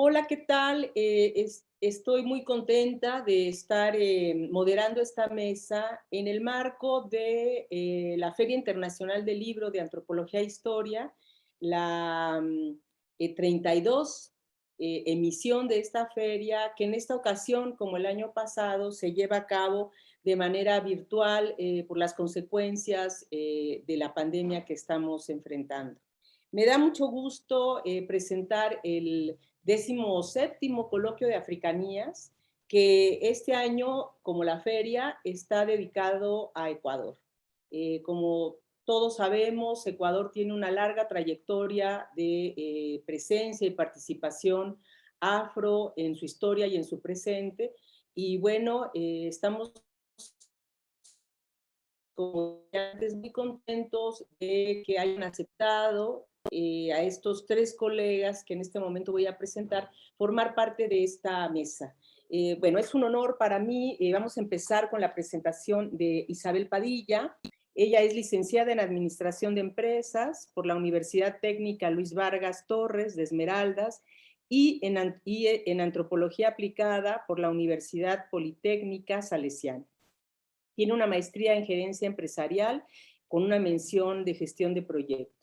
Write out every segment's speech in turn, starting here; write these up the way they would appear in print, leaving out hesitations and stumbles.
Hola, ¿qué tal? Estoy muy contenta de estar moderando esta mesa en el marco de la Feria Internacional del Libro de Antropología e Historia, la 32 emisión de esta feria, que en esta ocasión, como el año pasado, se lleva a cabo de manera virtual por las consecuencias de la pandemia que estamos enfrentando. Me da mucho gusto presentar el 17º Coloquio de Africanías, que este año, como la feria, está dedicado a Ecuador. Como todos sabemos, Ecuador tiene una larga trayectoria de presencia y participación afro en su historia y en su presente. Y bueno, estamos como antes muy contentos de que hayan aceptado a estos tres colegas que en este momento voy a presentar, formar parte de esta mesa. Bueno, es un honor para mí. Vamos a empezar con la presentación de Isabel Padilla. Ella es licenciada en Administración de Empresas por la Universidad Técnica Luis Vargas Torres de Esmeraldas y en Antropología Aplicada por la Universidad Politécnica Salesiana. Tiene una maestría en gerencia empresarial con una mención de gestión de proyectos.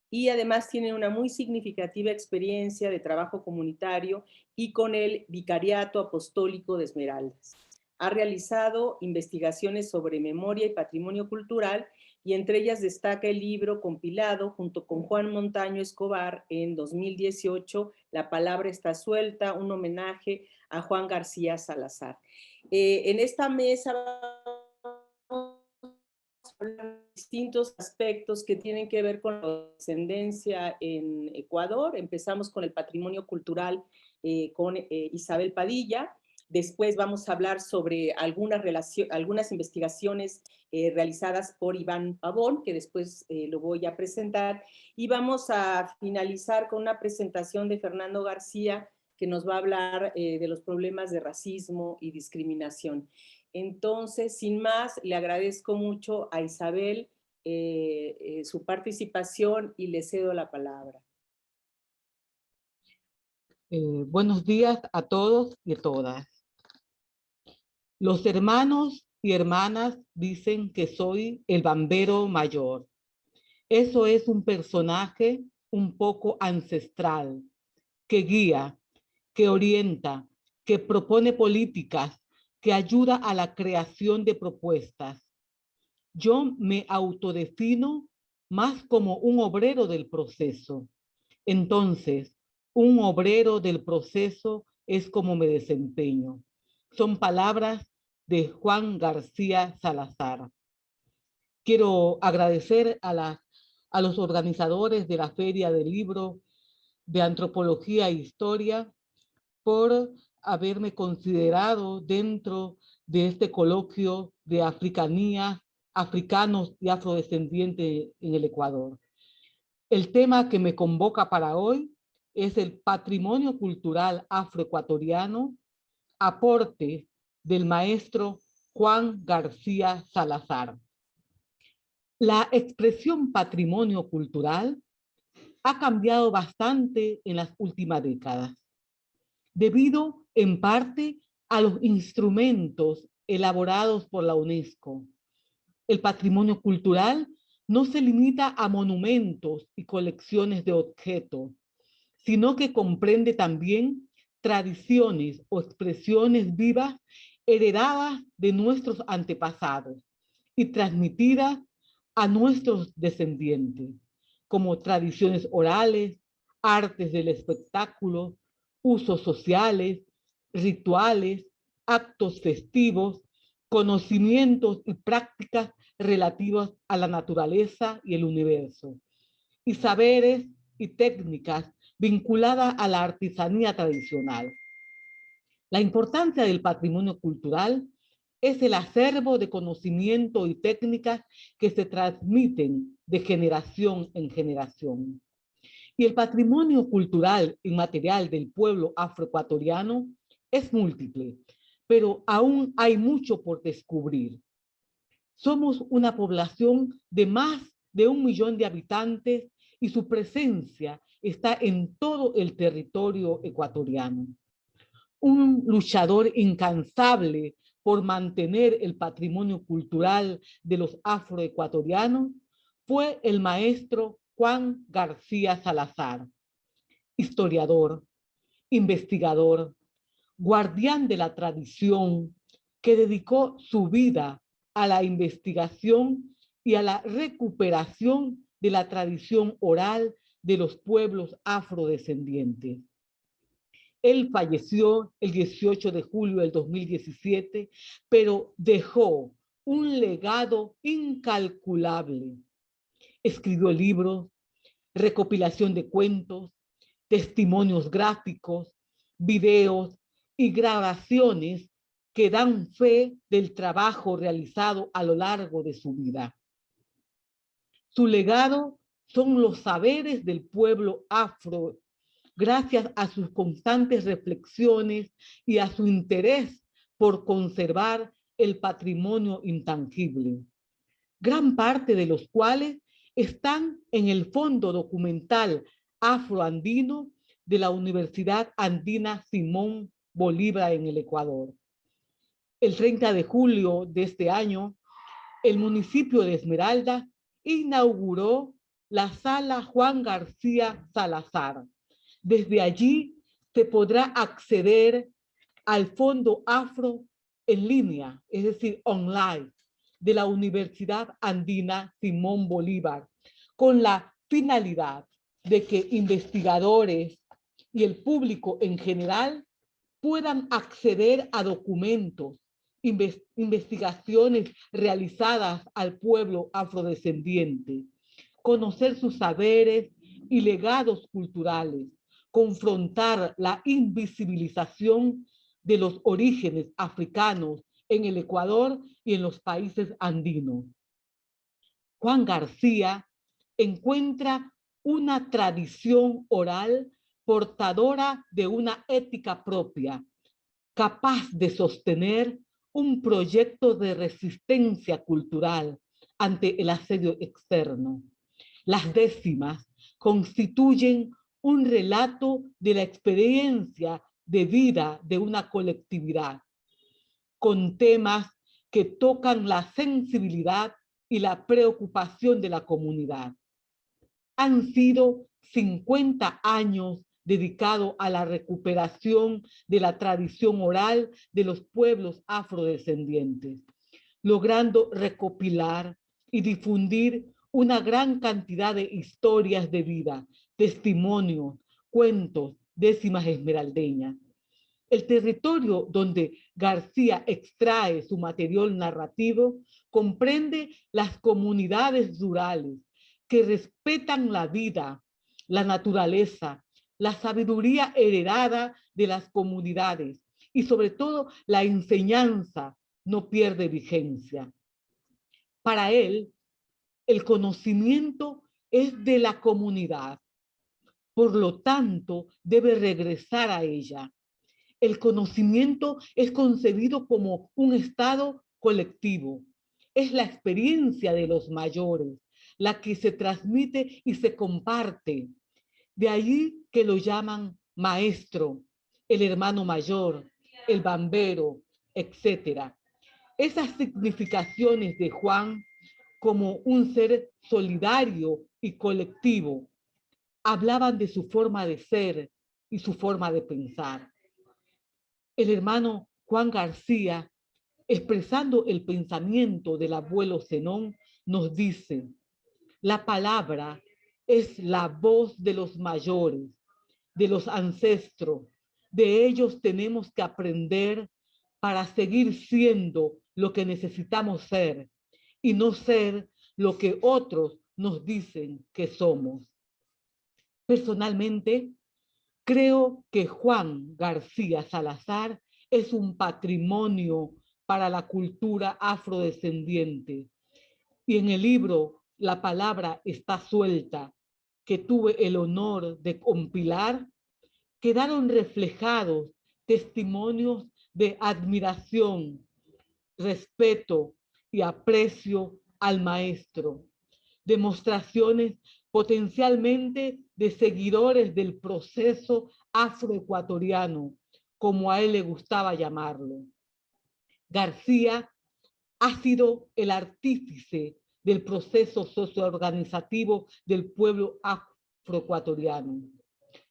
Y además tiene una muy significativa experiencia de trabajo comunitario y con el Vicariato Apostólico de Esmeraldas. Ha realizado investigaciones sobre memoria y patrimonio cultural y entre ellas destaca el libro compilado junto con Juan Montaño Escobar en 2018, La palabra está suelta, un homenaje a Juan García Salazar. En esta mesa distintos aspectos que tienen que ver con la descendencia en Ecuador. Empezamos con el patrimonio cultural con Isabel Padilla. Después vamos a hablar sobre algunas investigaciones realizadas por Iván Pavón, que después lo voy a presentar. Y vamos a finalizar con una presentación de Fernando García, que nos va a hablar de los problemas de racismo y discriminación. Entonces, sin más, le agradezco mucho a Isabel su participación y le cedo la palabra. Buenos días a todos y a todas. Los hermanos y hermanas dicen que soy el bambero mayor. Eso es un personaje un poco ancestral, que guía, que orienta, que propone políticas, que ayuda a la creación de propuestas. Yo me autodefino más como un obrero del proceso. Entonces, un obrero del proceso es como me desempeño. Son palabras de Juan García Salazar. Quiero agradecer a los organizadores de la Feria del Libro de Antropología e Historia por haberme considerado dentro de este coloquio de africanía, africanos y afrodescendientes en el Ecuador. El tema que me convoca para hoy es el patrimonio cultural afroecuatoriano, aporte del maestro Juan García Salazar. La expresión patrimonio cultural ha cambiado bastante en las últimas décadas, debido en parte a los instrumentos elaborados por la UNESCO. El patrimonio cultural no se limita a monumentos y colecciones de objetos, sino que comprende también tradiciones o expresiones vivas heredadas de nuestros antepasados y transmitidas a nuestros descendientes, como tradiciones orales, artes del espectáculo, usos sociales, rituales, actos festivos, conocimientos y prácticas relativas a la naturaleza y el universo, y saberes y técnicas vinculadas a la artesanía tradicional. La importancia del patrimonio cultural es el acervo de conocimiento y técnicas que se transmiten de generación en generación. Y el patrimonio cultural inmaterial del pueblo afroecuatoriano es múltiple, pero aún hay mucho por descubrir. Somos una población de más de 1 millón de habitantes y su presencia está en todo el territorio ecuatoriano. Un luchador incansable por mantener el patrimonio cultural de los afroecuatorianos fue el maestro Juan García Salazar, historiador, investigador, guardián de la tradición, que dedicó su vida a la investigación y a la recuperación de la tradición oral de los pueblos afrodescendientes. Él falleció el 18 de julio del 2017, pero dejó un legado incalculable. Escribió libros, recopilación de cuentos, testimonios gráficos, videos y grabaciones que dan fe del trabajo realizado a lo largo de su vida. Su legado son los saberes del pueblo afro, gracias a sus constantes reflexiones y a su interés por conservar el patrimonio intangible, gran parte de los cuales están en el Fondo Documental Afroandino de la Universidad Andina Simón Bolívar en el Ecuador. El 30 de julio de este año, el municipio de Esmeralda inauguró la Sala Juan García Salazar. Desde allí se podrá acceder al Fondo Afro en línea, es decir, online, de la Universidad Andina Simón Bolívar, con la finalidad de que investigadores y el público en general puedan acceder a documentos, investigaciones realizadas al pueblo afrodescendiente, conocer sus saberes y legados culturales, confrontar la invisibilización de los orígenes africanos en el Ecuador y en los países andinos. Juan García encuentra una tradición oral portadora de una ética propia, capaz de sostener un proyecto de resistencia cultural ante el asedio externo. Las décimas constituyen un relato de la experiencia de vida de una colectividad, con temas que tocan la sensibilidad y la preocupación de la comunidad. Han sido 50 años dedicados a la recuperación de la tradición oral de los pueblos afrodescendientes, logrando recopilar y difundir una gran cantidad de historias de vida, testimonios, cuentos, décimas esmeraldeñas. El territorio donde García extrae su material narrativo comprende las comunidades rurales que respetan la vida, la naturaleza, la sabiduría heredada de las comunidades y sobre todo la enseñanza no pierde vigencia. Para él, el conocimiento es de la comunidad, por lo tanto debe regresar a ella. El conocimiento es concebido como un estado colectivo. Es la experiencia de los mayores, la que se transmite y se comparte. De allí que lo llaman maestro, el hermano mayor, el bambero, etc. Esas significaciones de Juan como un ser solidario y colectivo hablaban de su forma de ser y su forma de pensar. El hermano Juan García, expresando el pensamiento del abuelo Zenón, nos dice: la palabra es la voz de los mayores, de los ancestros. De ellos tenemos que aprender para seguir siendo lo que necesitamos ser y no ser lo que otros nos dicen que somos. Personalmente, creo que Juan García Salazar es un patrimonio para la cultura afrodescendiente. Y en el libro La palabra está suelta, que tuve el honor de compilar, quedaron reflejados testimonios de admiración, respeto y aprecio al maestro, demostraciones potencialmente de seguidores del proceso afroecuatoriano, como a él le gustaba llamarlo. García ha sido el artífice del proceso socioorganizativo del pueblo afroecuatoriano,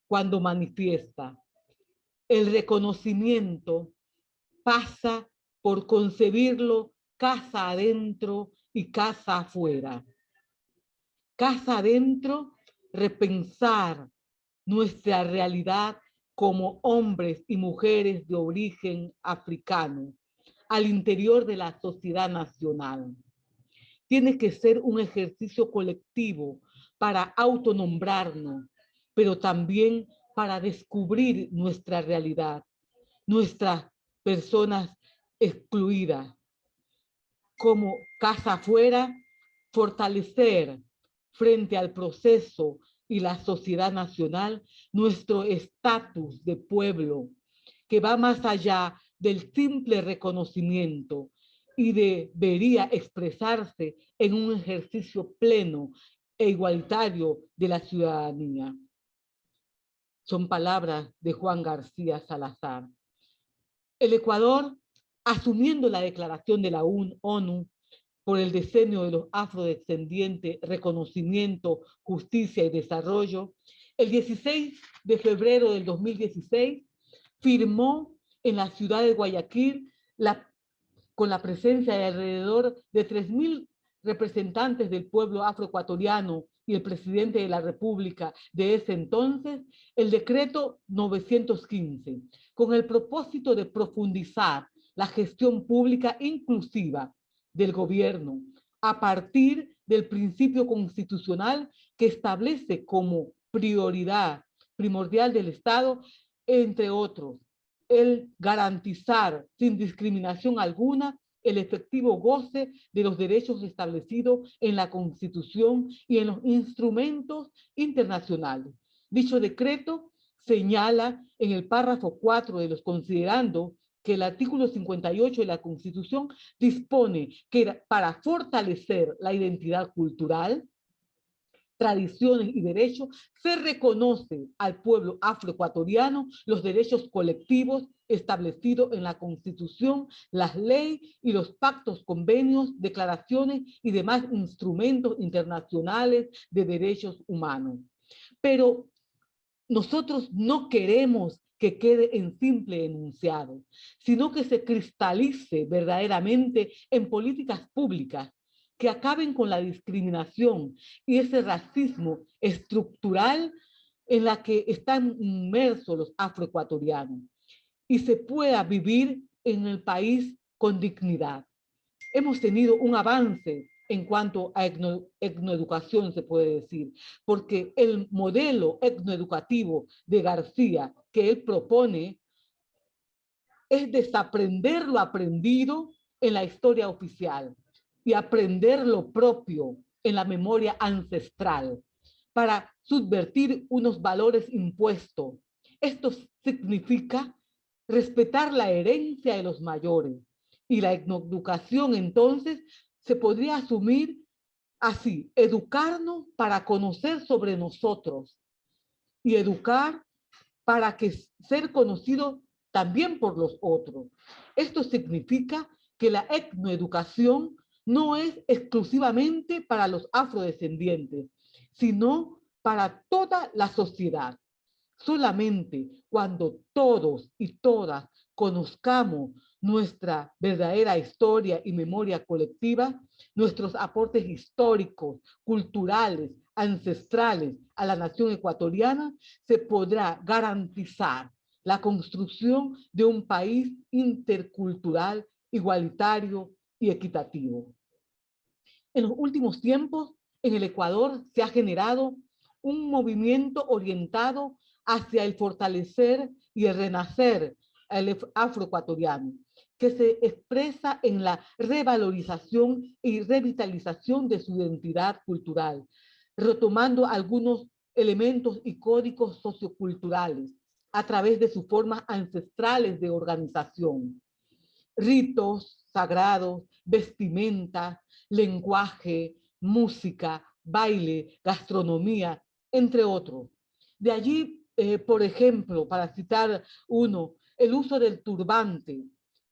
cuando manifiesta: el reconocimiento pasa por concebirlo casa adentro y casa afuera. Casa adentro, repensar nuestra realidad como hombres y mujeres de origen africano al interior de la sociedad nacional. Tiene que ser un ejercicio colectivo para autonombrarnos, pero también para descubrir nuestra realidad, nuestras personas excluidas. Como casa afuera, fortalecer frente al proceso y la sociedad nacional nuestro estatus de pueblo, que va más allá del simple reconocimiento y debería expresarse en un ejercicio pleno e igualitario de la ciudadanía. Son palabras de Juan García Salazar. El Ecuador, asumiendo la declaración de la ONU por el decenio de los afrodescendientes, reconocimiento, justicia y desarrollo, el 16 de febrero del 2016 firmó en la ciudad de Guayaquil, con la presencia de alrededor de 3.000 representantes del pueblo afroecuatoriano y el presidente de la República de ese entonces, el decreto 915, con el propósito de profundizar la gestión pública inclusiva del gobierno a partir del principio constitucional que establece como prioridad primordial del Estado, entre otros, el garantizar sin discriminación alguna el efectivo goce de los derechos establecidos en la Constitución y en los instrumentos internacionales. Dicho decreto señala en el párrafo 4 de los considerando que el artículo 58 de la Constitución dispone que para fortalecer la identidad cultural, tradiciones y derechos, se reconoce al pueblo afroecuatoriano los derechos colectivos establecidos en la Constitución, las leyes y los pactos, convenios, declaraciones y demás instrumentos internacionales de derechos humanos. Pero nosotros no queremos que quede en simple enunciado, sino que se cristalice verdaderamente en políticas públicas que acaben con la discriminación y ese racismo estructural en la que están inmersos los afroecuatorianos y se pueda vivir en el país con dignidad. Hemos tenido un avance en cuanto a etnoeducación, se puede decir, porque el modelo etnoeducativo de García que él propone es desaprender lo aprendido en la historia oficial y aprender lo propio en la memoria ancestral para subvertir unos valores impuestos. Esto significa respetar la herencia de los mayores y la etnoeducación entonces se podría asumir así: educarnos para conocer sobre nosotros y educar para que ser conocido también por los otros. Esto significa que la etnoeducación no es exclusivamente para los afrodescendientes, sino para toda la sociedad. Solamente cuando todos y todas conozcamos nuestra verdadera historia y memoria colectiva, nuestros aportes históricos, culturales, ancestrales a la nación ecuatoriana, se podrá garantizar la construcción de un país intercultural, igualitario y equitativo. En los últimos tiempos, en el Ecuador se ha generado un movimiento orientado hacia el fortalecer y el renacer al afroecuatoriano, que se expresa en la revalorización y revitalización de su identidad cultural, retomando algunos elementos y códigos socioculturales a través de sus formas ancestrales de organización, ritos sagrados, vestimenta, lenguaje, música, baile, gastronomía, entre otros. De allí, por ejemplo, para citar uno, el uso del turbante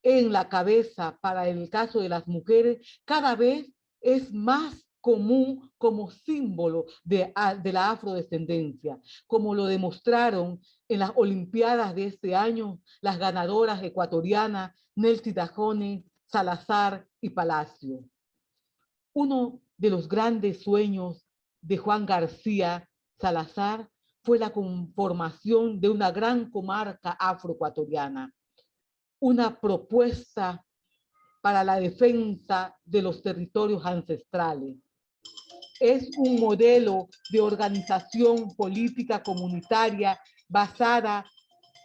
en la cabeza para el caso de las mujeres cada vez es más común como símbolo de la afrodescendencia, como lo demostraron en las Olimpiadas de este año las ganadoras ecuatorianas Nelcy Dajone, Salazar y Palacio. Uno de los grandes sueños de Juan García Salazar fue la conformación de una gran comarca afroecuatoriana, una propuesta para la defensa de los territorios ancestrales. Es un modelo de organización política comunitaria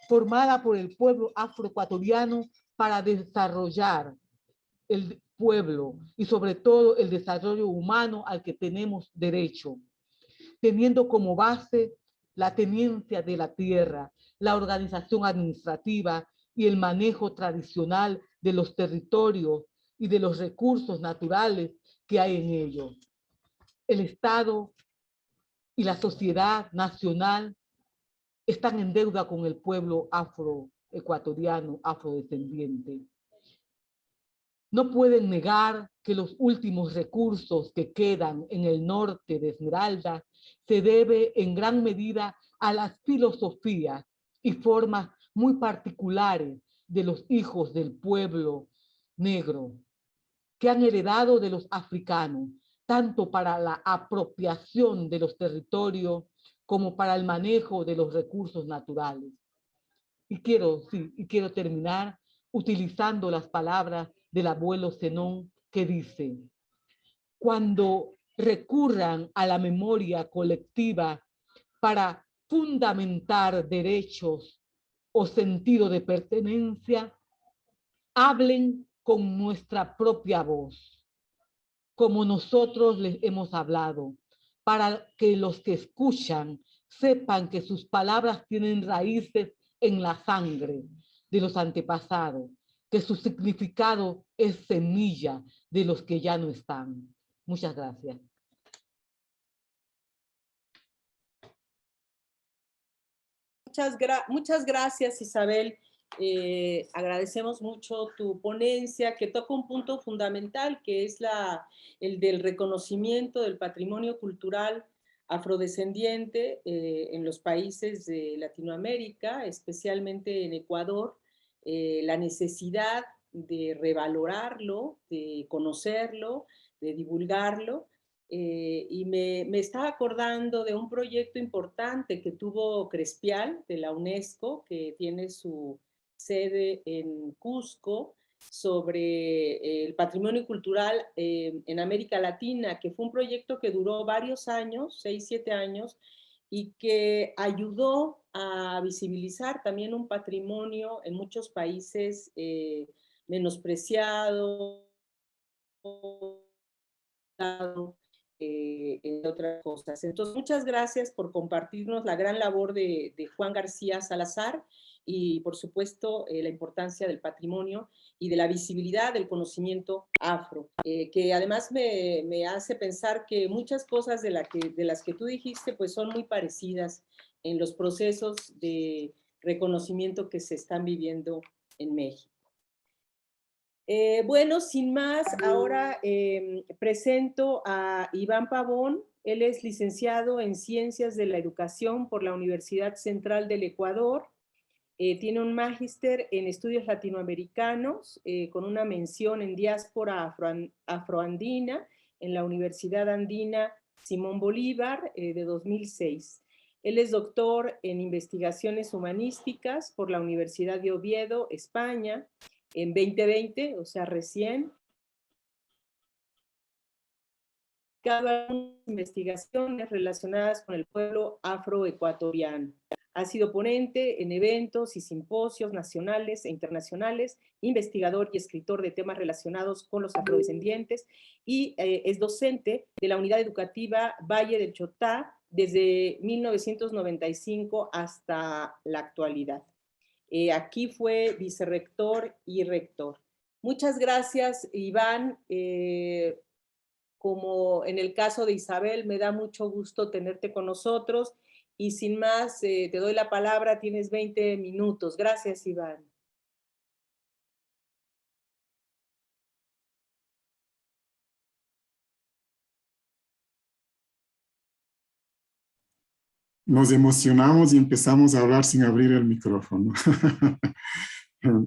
formada por el pueblo afroecuatoriano para desarrollar el pueblo y sobre todo el desarrollo humano al que tenemos derecho, teniendo como base la tenencia de la tierra, la organización administrativa y el manejo tradicional de los territorios y de los recursos naturales que hay en ellos. El Estado y la sociedad nacional están en deuda con el pueblo afroecuatoriano, afrodescendiente. No pueden negar que los últimos recursos que quedan en el norte de Esmeralda se debe en gran medida a las filosofías y formas muy particulares de los hijos del pueblo negro, que han heredado de los africanos, tanto para la apropiación de los territorios como para el manejo de los recursos naturales. Y quiero terminar utilizando las palabras del abuelo Zenón, que dice: cuando recurran a la memoria colectiva para fundamentar derechos o sentido de pertenencia, hablen con nuestra propia voz, como nosotros les hemos hablado, para que los que escuchan sepan que sus palabras tienen raíces en la sangre de los antepasados, que su significado es semilla de los que ya no están. Muchas gracias. Muchas gracias, Isabel. Agradecemos mucho tu ponencia, que toca un punto fundamental, que es el del reconocimiento del patrimonio cultural afrodescendiente en los países de Latinoamérica, especialmente en Ecuador, la necesidad de revalorarlo, de conocerlo, de divulgarlo. Y me estaba acordando de un proyecto importante que tuvo Crespial de la UNESCO, que tiene su sede en Cusco, sobre el patrimonio cultural en América Latina, que fue un proyecto que duró varios años, 6, 7 años, y que ayudó a visibilizar también un patrimonio en muchos países menospreciado, entre otras cosas. Entonces, muchas gracias por compartirnos la gran labor de Juan García Salazar y, por supuesto, la importancia del patrimonio y de la visibilidad del conocimiento afro, que además me hace pensar que muchas cosas de las que tú dijiste pues son muy parecidas en los procesos de reconocimiento que se están viviendo en México. Bueno, sin más, ahora presento a Iván Pavón. Él es licenciado en Ciencias de la Educación por la Universidad Central del Ecuador. Tiene un magíster en Estudios Latinoamericanos con una mención en Diáspora Afroandina en la Universidad Andina Simón Bolívar de 2006. Él es doctor en Investigaciones Humanísticas por la Universidad de Oviedo, España, en 2020, o sea, recién. Cada investigaciones relacionadas con el pueblo afroecuatoriano. Ha sido ponente en eventos y simposios nacionales e internacionales, investigador y escritor de temas relacionados con los afrodescendientes y es docente de la Unidad Educativa Valle del Chotá desde 1995 hasta la actualidad. Aquí fue vicerrector y rector. Muchas gracias, Iván. como en el caso de Isabel, me da mucho gusto tenerte con nosotros. Y sin más, te doy la palabra, tienes 20 minutos. Gracias, Iván. Nos emocionamos y empezamos a hablar sin abrir el micrófono.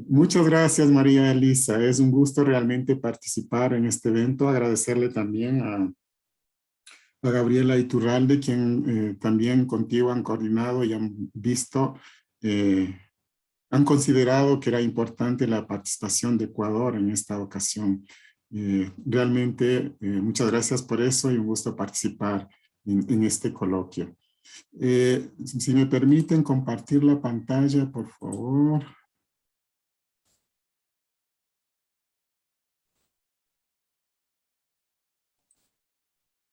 Muchas gracias, María Elisa. Es un gusto realmente participar en este evento. Agradecerle también a Gabriela Iturralde, quien también contigo han coordinado y han visto, han considerado que era importante la participación de Ecuador en esta ocasión. Realmente, muchas gracias por eso y un gusto participar en este coloquio. Si me permiten compartir la pantalla, por favor.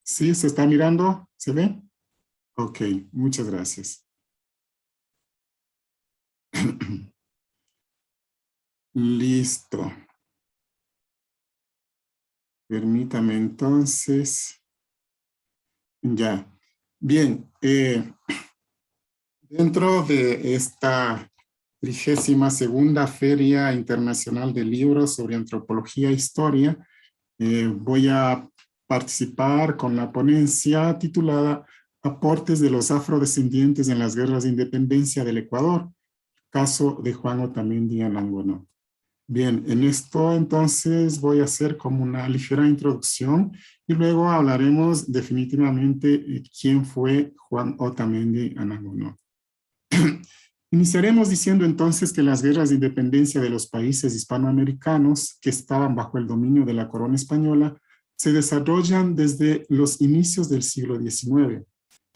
¿Sí? ¿Se está mirando? ¿Se ve? Ok, muchas gracias. Listo. Permítame entonces. Ya. Bien. Dentro de esta 32ª Feria Internacional de Libros sobre Antropología e Historia, voy a participar con la ponencia titulada Aportes de los afrodescendientes en las guerras de independencia del Ecuador, caso de Juan Otamendi Anangonó. Bien, en esto entonces voy a hacer como una ligera introducción y luego hablaremos definitivamente quién fue Juan Otamendi Anangonó. Iniciaremos diciendo entonces que las guerras de independencia de los países hispanoamericanos que estaban bajo el dominio de la corona española se desarrollan desde los inicios del siglo XIX.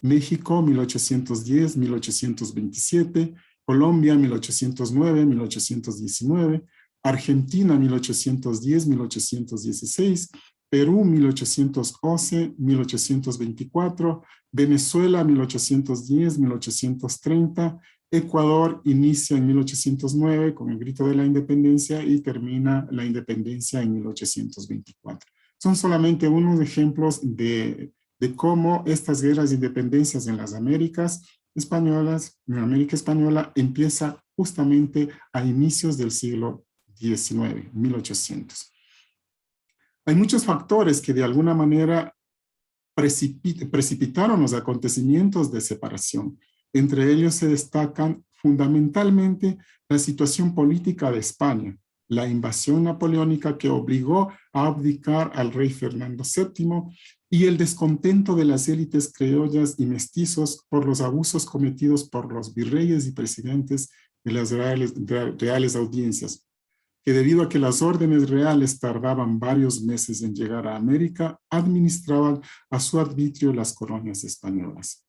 México, 1810-1827, Colombia, 1809-1819, Argentina, 1810-1816, Perú, 1811-1824, Venezuela, 1810-1830, Ecuador inicia en 1809 con el grito de la independencia y termina la independencia en 1824. Son solamente unos ejemplos de cómo estas guerras de independencias en las Américas españolas, en América Española, empieza justamente a inicios del siglo XIX, 1800. Hay muchos factores que de alguna manera precipitaron los acontecimientos de separación. Entre ellos se destacan fundamentalmente la situación política de España, la invasión napoleónica que obligó a abdicar al rey Fernando VII y el descontento de las élites criollas y mestizos por los abusos cometidos por los virreyes y presidentes de las reales audiencias, que debido a que las órdenes reales tardaban varios meses en llegar a América, administraban a su arbitrio las colonias españolas.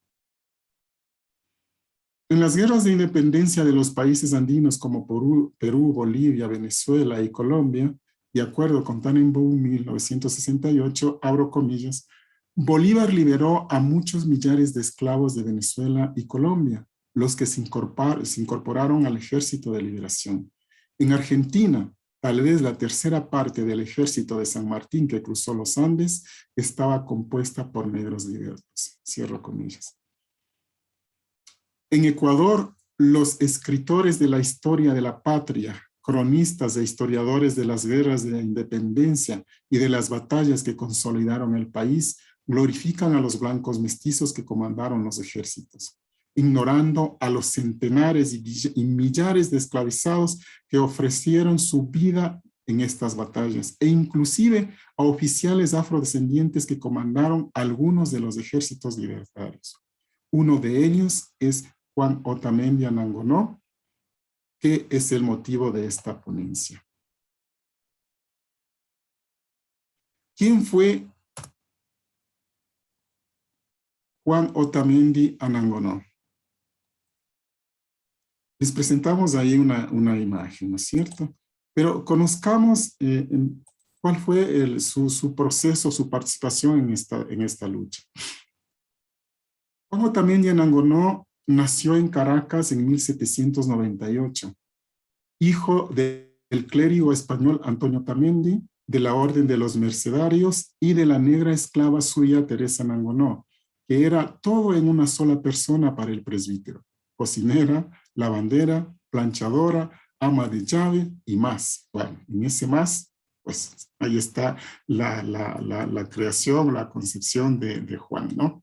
En las guerras de independencia de los países andinos como Perú, Bolivia, Venezuela y Colombia, de acuerdo con Tannenbaum 1968, abro comillas, Bolívar liberó a muchos millares de esclavos de Venezuela y Colombia, los que se incorporaron al Ejército de Liberación. En Argentina, tal vez la tercera parte del ejército de San Martín que cruzó los Andes estaba compuesta por negros libertos. Cierro comillas. En Ecuador, los escritores de la historia de la patria, cronistas e historiadores de las guerras de la independencia y de las batallas que consolidaron el país, glorifican a los blancos mestizos que comandaron los ejércitos, ignorando a los centenares y millares de esclavizados que ofrecieron su vida en estas batallas, e inclusive a oficiales afrodescendientes que comandaron algunos de los ejércitos libertarios. Uno de ellos es Juan Otamendi Anangonó, que es el motivo de esta ponencia. ¿Quién fue Juan Otamendi Anangonó? Les presentamos ahí una imagen, ¿no es cierto? Pero conozcamos cuál fue su proceso, su participación en esta lucha. Juan Otamendi Anangonó nació en Caracas en 1798, hijo del clérigo español Antonio Otamendi de la Orden de los Mercedarios y de la negra esclava suya Teresa Nangonó, que era todo en una sola persona para el presbítero: cocinera, lavandera, planchadora, ama de llave y más. Bueno, en ese más, pues ahí está la creación, la concepción de Juan, ¿no?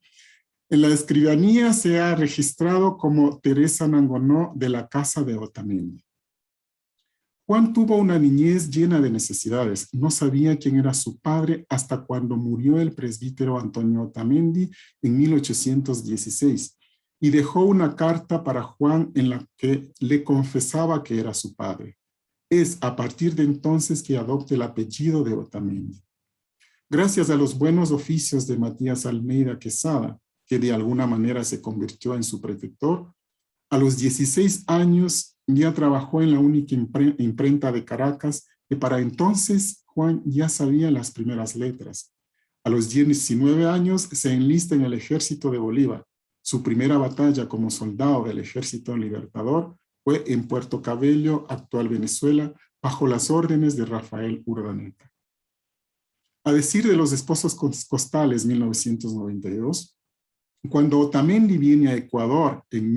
En la escribanía se ha registrado como Teresa Nangonó de la casa de Otamendi. Juan tuvo una niñez llena de necesidades. No sabía quién era su padre hasta cuando murió el presbítero Antonio Otamendi en 1816 y dejó una carta para Juan en la que le confesaba que era su padre. Es a partir de entonces que adopta el apellido de Otamendi. Gracias a los buenos oficios de Matías Almeida Quesada, que de alguna manera se convirtió en su protector, a los 16 años ya trabajó en la única imprenta de Caracas, que para entonces Juan ya sabía las primeras letras. A los 19 años se enlista en el ejército de Bolívar. Su primera batalla como soldado del ejército libertador fue en Puerto Cabello, actual Venezuela, bajo las órdenes de Rafael Urdaneta. A decir de los esposos costales, 1992, cuando Otamendi viene a Ecuador en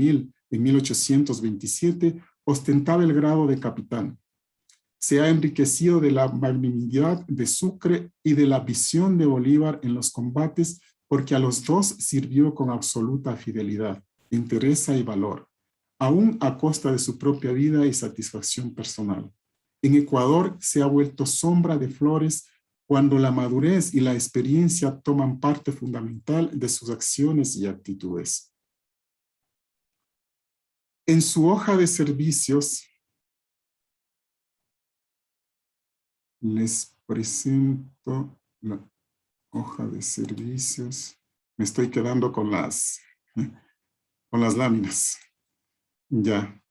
1827, ostentaba el grado de capitán. Se ha enriquecido de la magnanimidad de Sucre y de la visión de Bolívar en los combates, porque a los dos sirvió con absoluta fidelidad, entereza y valor, aún a costa de su propia vida y satisfacción personal. En Ecuador se ha vuelto sombra de flores cuando la madurez y la experiencia toman parte fundamental de sus acciones y actitudes. En su hoja de servicios, les presento la hoja de servicios. Me estoy quedando con las láminas. Ya.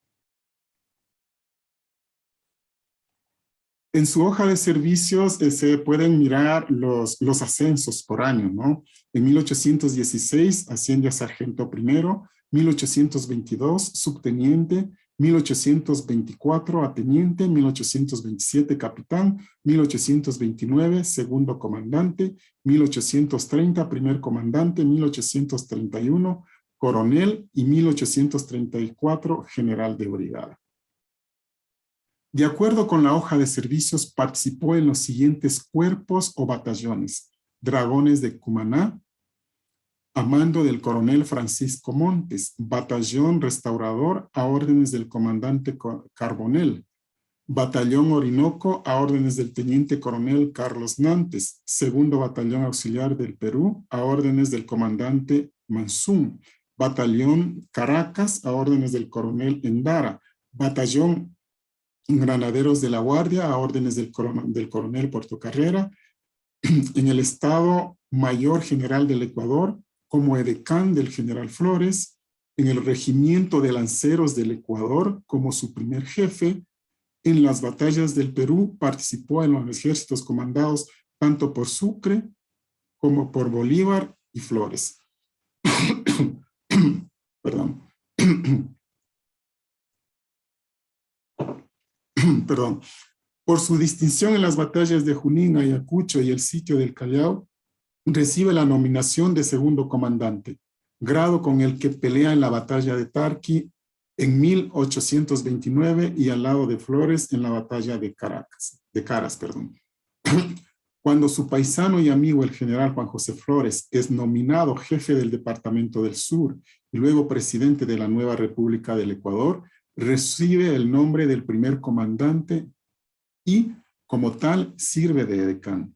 En su hoja de servicios se pueden mirar los ascensos por año, ¿no? En 1816 asciende a sargento primero, 1822 subteniente, 1824 a teniente, 1827 capitán, 1829 segundo comandante, 1830 primer comandante, 1831 coronel y 1834 general de brigada. De acuerdo con la hoja de servicios, participó en los siguientes cuerpos o batallones: Dragones de Cumaná, a mando del coronel Francisco Montes; Batallón Restaurador, a órdenes del comandante Carbonell; Batallón Orinoco, a órdenes del teniente coronel Carlos Nantes; Segundo Batallón Auxiliar del Perú, a órdenes del comandante Mansún; Batallón Caracas, a órdenes del coronel Endara; Batallón Granaderos de la Guardia, a órdenes del coronel Portocarrera; en el Estado Mayor General del Ecuador, como edecán del general Flores; en el Regimiento de Lanceros del Ecuador, como su primer jefe. En las batallas del Perú participó en los ejércitos comandados tanto por Sucre como por Bolívar y Flores. Perdón. Perdón. Por su distinción en las batallas de Junín, Ayacucho y el sitio del Callao, recibe la nominación de segundo comandante, grado con el que pelea en la batalla de Tarqui en 1829 y al lado de Flores en la batalla de Caras. Cuando su paisano y amigo el general Juan José Flores es nominado jefe del Departamento del Sur y luego presidente de la nueva República del Ecuador, recibe el nombre del primer comandante y, como tal, sirve de edecán.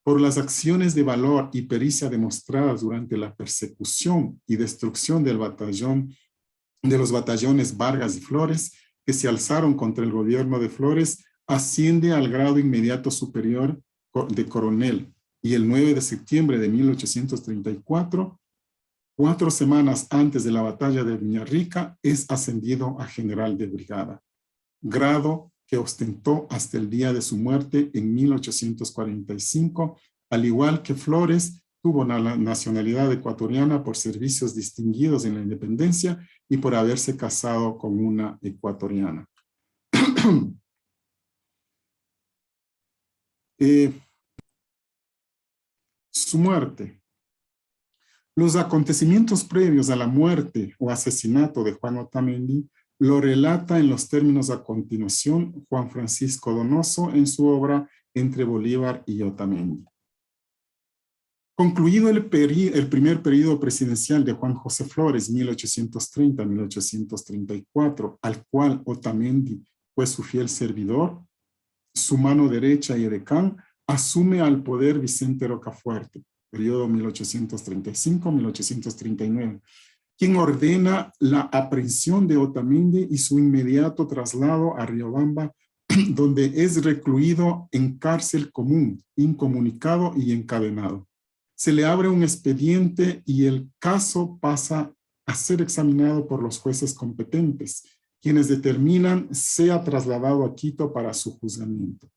Por las acciones de valor y pericia demostradas durante la persecución y destrucción de los batallones Vargas y Flores, que se alzaron contra el gobierno de Flores, asciende al grado inmediato superior de coronel, y el 9 de septiembre de 1834, 4 semanas antes de la batalla de Villarrica, es ascendido a general de brigada, grado que ostentó hasta el día de su muerte en 1845, al igual que Flores, tuvo la nacionalidad ecuatoriana por servicios distinguidos en la independencia y por haberse casado con una ecuatoriana. Su muerte. Los acontecimientos previos a la muerte o asesinato de Juan Otamendi lo relata en los términos a continuación Juan Francisco Donoso en su obra Entre Bolívar y Otamendi. Concluido el primer periodo presidencial de Juan José Flores, 1830-1834, al cual Otamendi fue su fiel servidor, su mano derecha y edecán, asume al poder Vicente Rocafuerte, periodo 1835-1839, quien ordena la aprehensión de Otamendi y su inmediato traslado a Riobamba, donde es recluido en cárcel común, incomunicado y encadenado. Se le abre un expediente y el caso pasa a ser examinado por los jueces competentes, quienes determinan sea trasladado a Quito para su juzgamiento.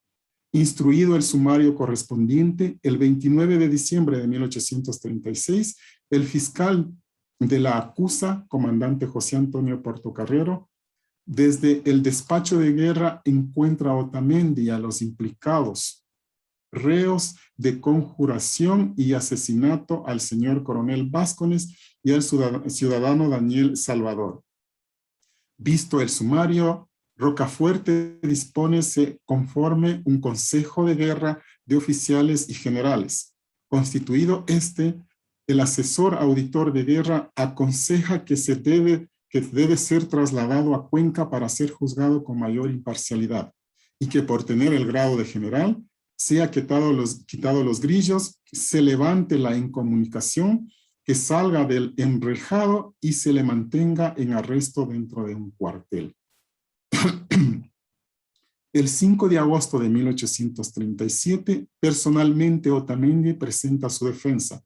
Instruido el sumario correspondiente, el 29 de diciembre de 1836, el fiscal de la acusa, comandante José Antonio Portocarrero, desde el despacho de guerra encuentra a Otamendi y a los implicados, reos de conjuración y asesinato al señor coronel Vázquez y al ciudadano Daniel Salvador. Visto el sumario, Rocafuerte dispone se conforme un consejo de guerra de oficiales y generales. Constituido el asesor auditor de guerra aconseja que debe ser trasladado a Cuenca para ser juzgado con mayor imparcialidad y que por tener el grado de general sea quitado los grillos, se levante la incomunicación, que salga del enrejado y se le mantenga en arresto dentro de un cuartel. El 5 de agosto de 1837, personalmente Otamendi presenta su defensa.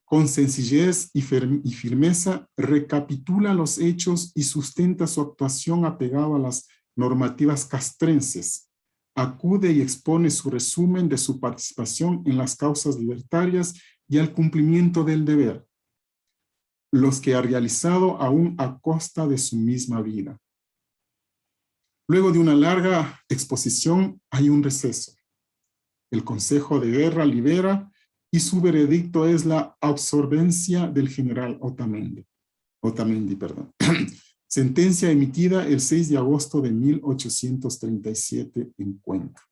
Con sencillez y firmeza recapitula los hechos y sustenta su actuación apegado a las normativas castrenses. Acude y expone su resumen de su participación en las causas libertarias y al cumplimiento del deber, los que ha realizado aún a costa de su misma vida. Luego de una larga exposición hay un receso. El Consejo de Guerra libera y su veredicto es la absorbencia del general Otamendi. Sentencia emitida el 6 de agosto de 1837 en Cuenca.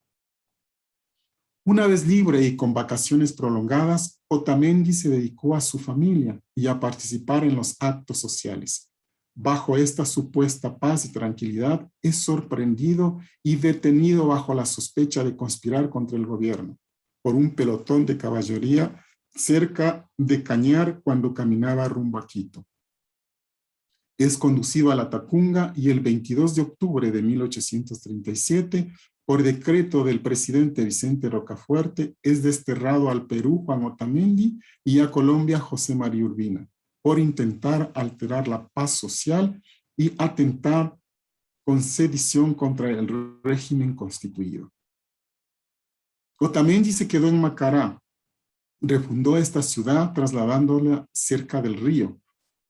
Una vez libre y con vacaciones prolongadas, Otamendi se dedicó a su familia y a participar en los actos sociales. Bajo esta supuesta paz y tranquilidad, es sorprendido y detenido bajo la sospecha de conspirar contra el gobierno por un pelotón de caballería cerca de Cañar cuando caminaba rumbo a Quito. Es conducido a la Tacunga y el 22 de octubre de 1837, por decreto del presidente Vicente Rocafuerte, es desterrado al Perú Juan Otamendi y a Colombia José María Urbina, por intentar alterar la paz social y atentar con sedición contra el régimen constituido. Otamendi se quedó en Macará, refundó esta ciudad trasladándola cerca del río.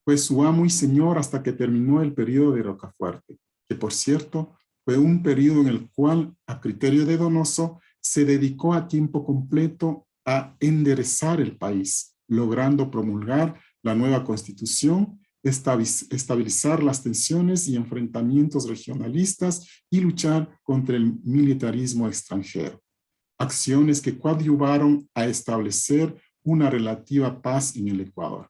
Fue su amo y señor hasta que terminó el periodo de Rocafuerte, que por cierto fue un periodo en el cual, a criterio de Donoso, se dedicó a tiempo completo a enderezar el país, logrando promulgar la nueva constitución, estabilizar las tensiones y enfrentamientos regionalistas y luchar contra el militarismo extranjero. Acciones que coadyuvaron a establecer una relativa paz en el Ecuador.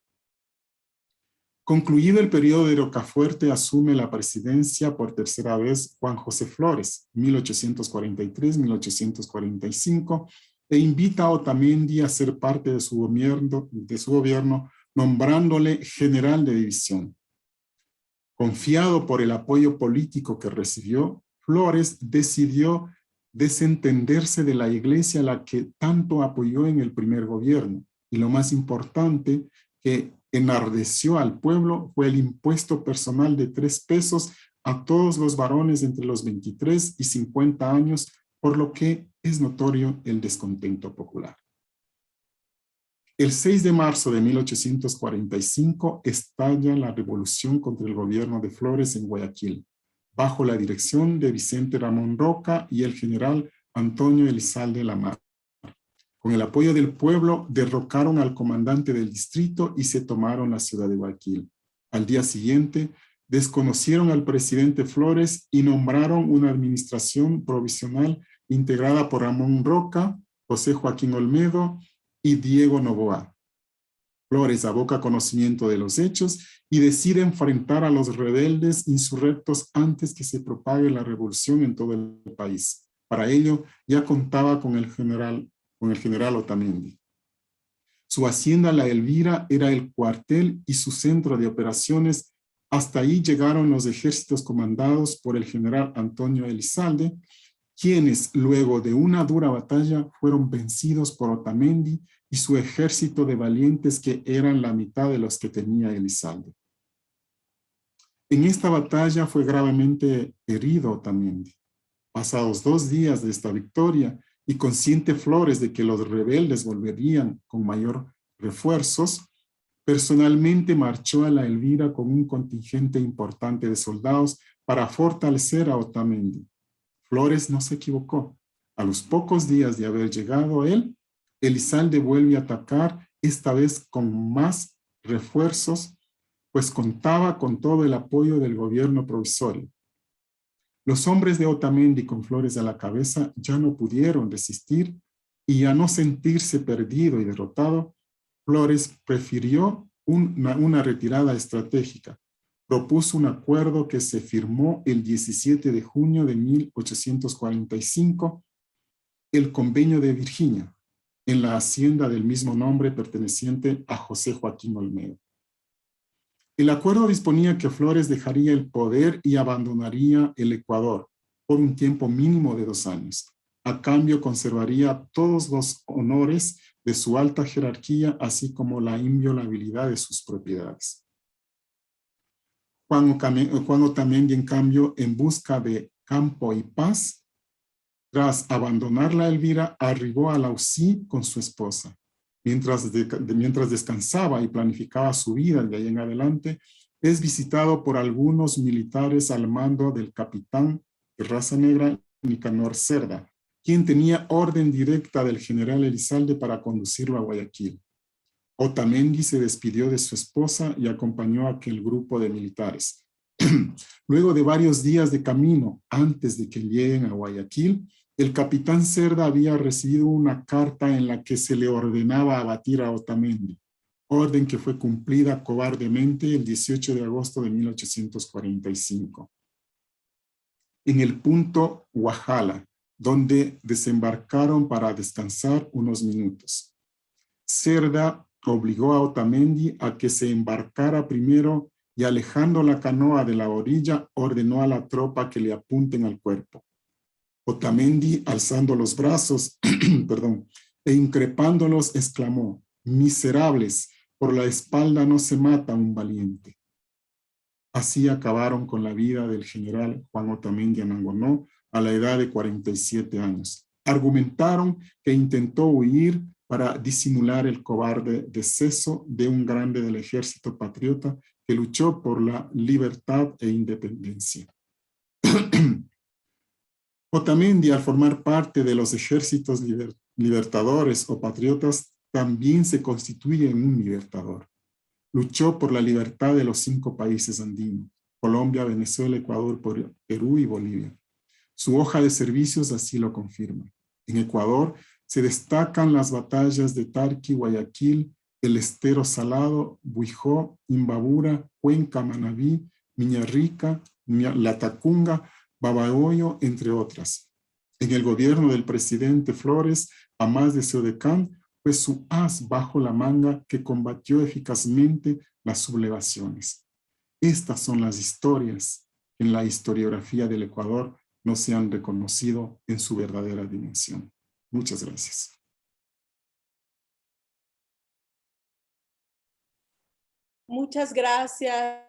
Concluido el periodo de Rocafuerte, asume la presidencia por tercera vez Juan José Flores, 1843-1845, e invita a Otamendi a ser parte de su gobierno, nombrándole general de división. Confiado por el apoyo político que recibió, Flores decidió desentenderse de la iglesia a la que tanto apoyó en el primer gobierno, y lo más importante, que enardeció al pueblo, fue el impuesto personal de 3 pesos a todos los varones entre los 23 y 50 años, por lo que es notorio el descontento popular. El 6 de marzo de 1845 estalla la revolución contra el gobierno de Flores en Guayaquil, bajo la dirección de Vicente Ramón Roca y el general Antonio Elizalde Lamar. Con el apoyo del pueblo, derrocaron al comandante del distrito y se tomaron la ciudad de Guayaquil. Al día siguiente, desconocieron al presidente Flores y nombraron una administración provisional integrada por Ramón Roca, José Joaquín Olmedo y Diego Noboa. Flores aboca conocimiento de los hechos y decide enfrentar a los rebeldes insurrectos antes que se propague la revolución en todo el país. Para ello, ya contaba con el general Otamendi. Su hacienda La Elvira era el cuartel y su centro de operaciones. Hasta ahí llegaron los ejércitos comandados por el general Antonio Elizalde, quienes luego de una dura batalla fueron vencidos por Otamendi y su ejército de valientes que eran la mitad de los que tenía Elizalde. En esta batalla fue gravemente herido Otamendi. Pasados 2 días de esta victoria y consciente Flores de que los rebeldes volverían con mayor refuerzos, personalmente marchó a La Elvira con un contingente importante de soldados para fortalecer a Otamendi. Flores no se equivocó. A los pocos días de haber llegado él, Elizalde vuelve a atacar, esta vez con más refuerzos, pues contaba con todo el apoyo del gobierno provisorio. Los hombres de Otamendi con Flores a la cabeza ya no pudieron resistir y a no sentirse perdido y derrotado, Flores prefirió una retirada estratégica. Propuso un acuerdo que se firmó el 17 de junio de 1845, el Convenio de Virginia, en la hacienda del mismo nombre perteneciente a José Joaquín Olmedo. El acuerdo disponía que Flores dejaría el poder y abandonaría el Ecuador por un tiempo mínimo de 2 años. A cambio conservaría todos los honores de su alta jerarquía, así como la inviolabilidad de sus propiedades. Juan Otamendi, en cambio, en busca de campo y paz, tras abandonar La Elvira, arribó a Laucí con su esposa. Mientras descansaba y planificaba su vida de ahí en adelante, es visitado por algunos militares al mando del capitán de raza negra Nicanor Cerda, quien tenía orden directa del general Elizalde para conducirlo a Guayaquil. Otamendi se despidió de su esposa y acompañó a aquel grupo de militares. Luego de varios días de camino, antes de que lleguen a Guayaquil, el capitán Cerda había recibido una carta en la que se le ordenaba abatir a Otamendi, orden que fue cumplida cobardemente el 18 de agosto de 1845. En el punto Guajala, donde desembarcaron para descansar unos minutos. Cerda obligó a Otamendi a que se embarcara primero y, alejando la canoa de la orilla, ordenó a la tropa que le apunten al cuerpo. Otamendi, alzando los brazos e increpándolos, exclamó: «Miserables, por la espalda no se mata un valiente». Así acabaron con la vida del general Juan Otamendi Anangonó a la edad de 47 años. Argumentaron que intentó huir para disimular el cobarde deceso de un grande del ejército patriota que luchó por la libertad e independencia. Otamendi, al formar parte de los ejércitos libertadores o patriotas, también se constituye en un libertador. Luchó por la libertad de los 5 países andinos: Colombia, Venezuela, Ecuador, Perú y Bolivia. Su hoja de servicios así lo confirma. En Ecuador se destacan las batallas de Tarqui, Guayaquil, El Estero Salado, Buijó, Imbabura, Cuenca, Manabí, Miñarrica, Latacunga, Babahoyo, entre otras. En el gobierno del presidente Flores, Amas de Ceodecán fue su as bajo la manga que combatió eficazmente las sublevaciones. Estas son las historias que en la historiografía del Ecuador no se han reconocido en su verdadera dimensión. Muchas gracias. Muchas gracias.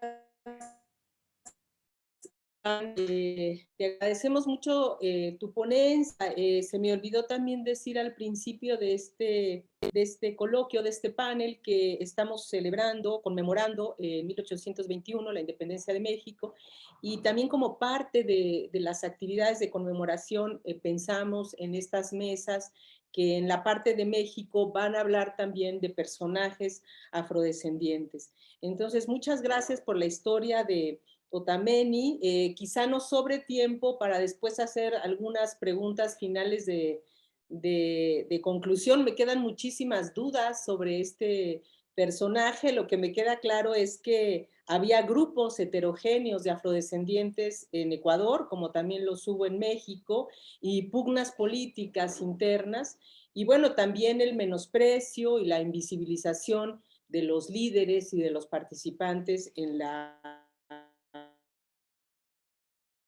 Te agradecemos mucho tu ponencia. Se me olvidó también decir al principio de este coloquio, de este panel, que estamos celebrando, conmemorando 1821, la independencia de México, y también como parte de las actividades de conmemoración pensamos en estas mesas que en la parte de México van a hablar también de personajes afrodescendientes. Entonces, muchas gracias por la historia de Otamendi. Quizá nos sobre tiempo para después hacer algunas preguntas finales de conclusión. Me quedan muchísimas dudas sobre este personaje. Lo que me queda claro es que había grupos heterogéneos de afrodescendientes en Ecuador, como también los hubo en México, y pugnas políticas internas, y bueno, también el menosprecio y la invisibilización de los líderes y de los participantes en la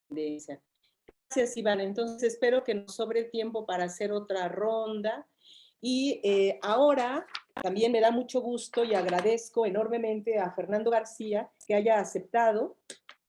tendencia. Gracias, Iván. Entonces espero que nos sobre tiempo para hacer otra ronda. Y ahora también me da mucho gusto y agradezco enormemente a Fernando García que haya aceptado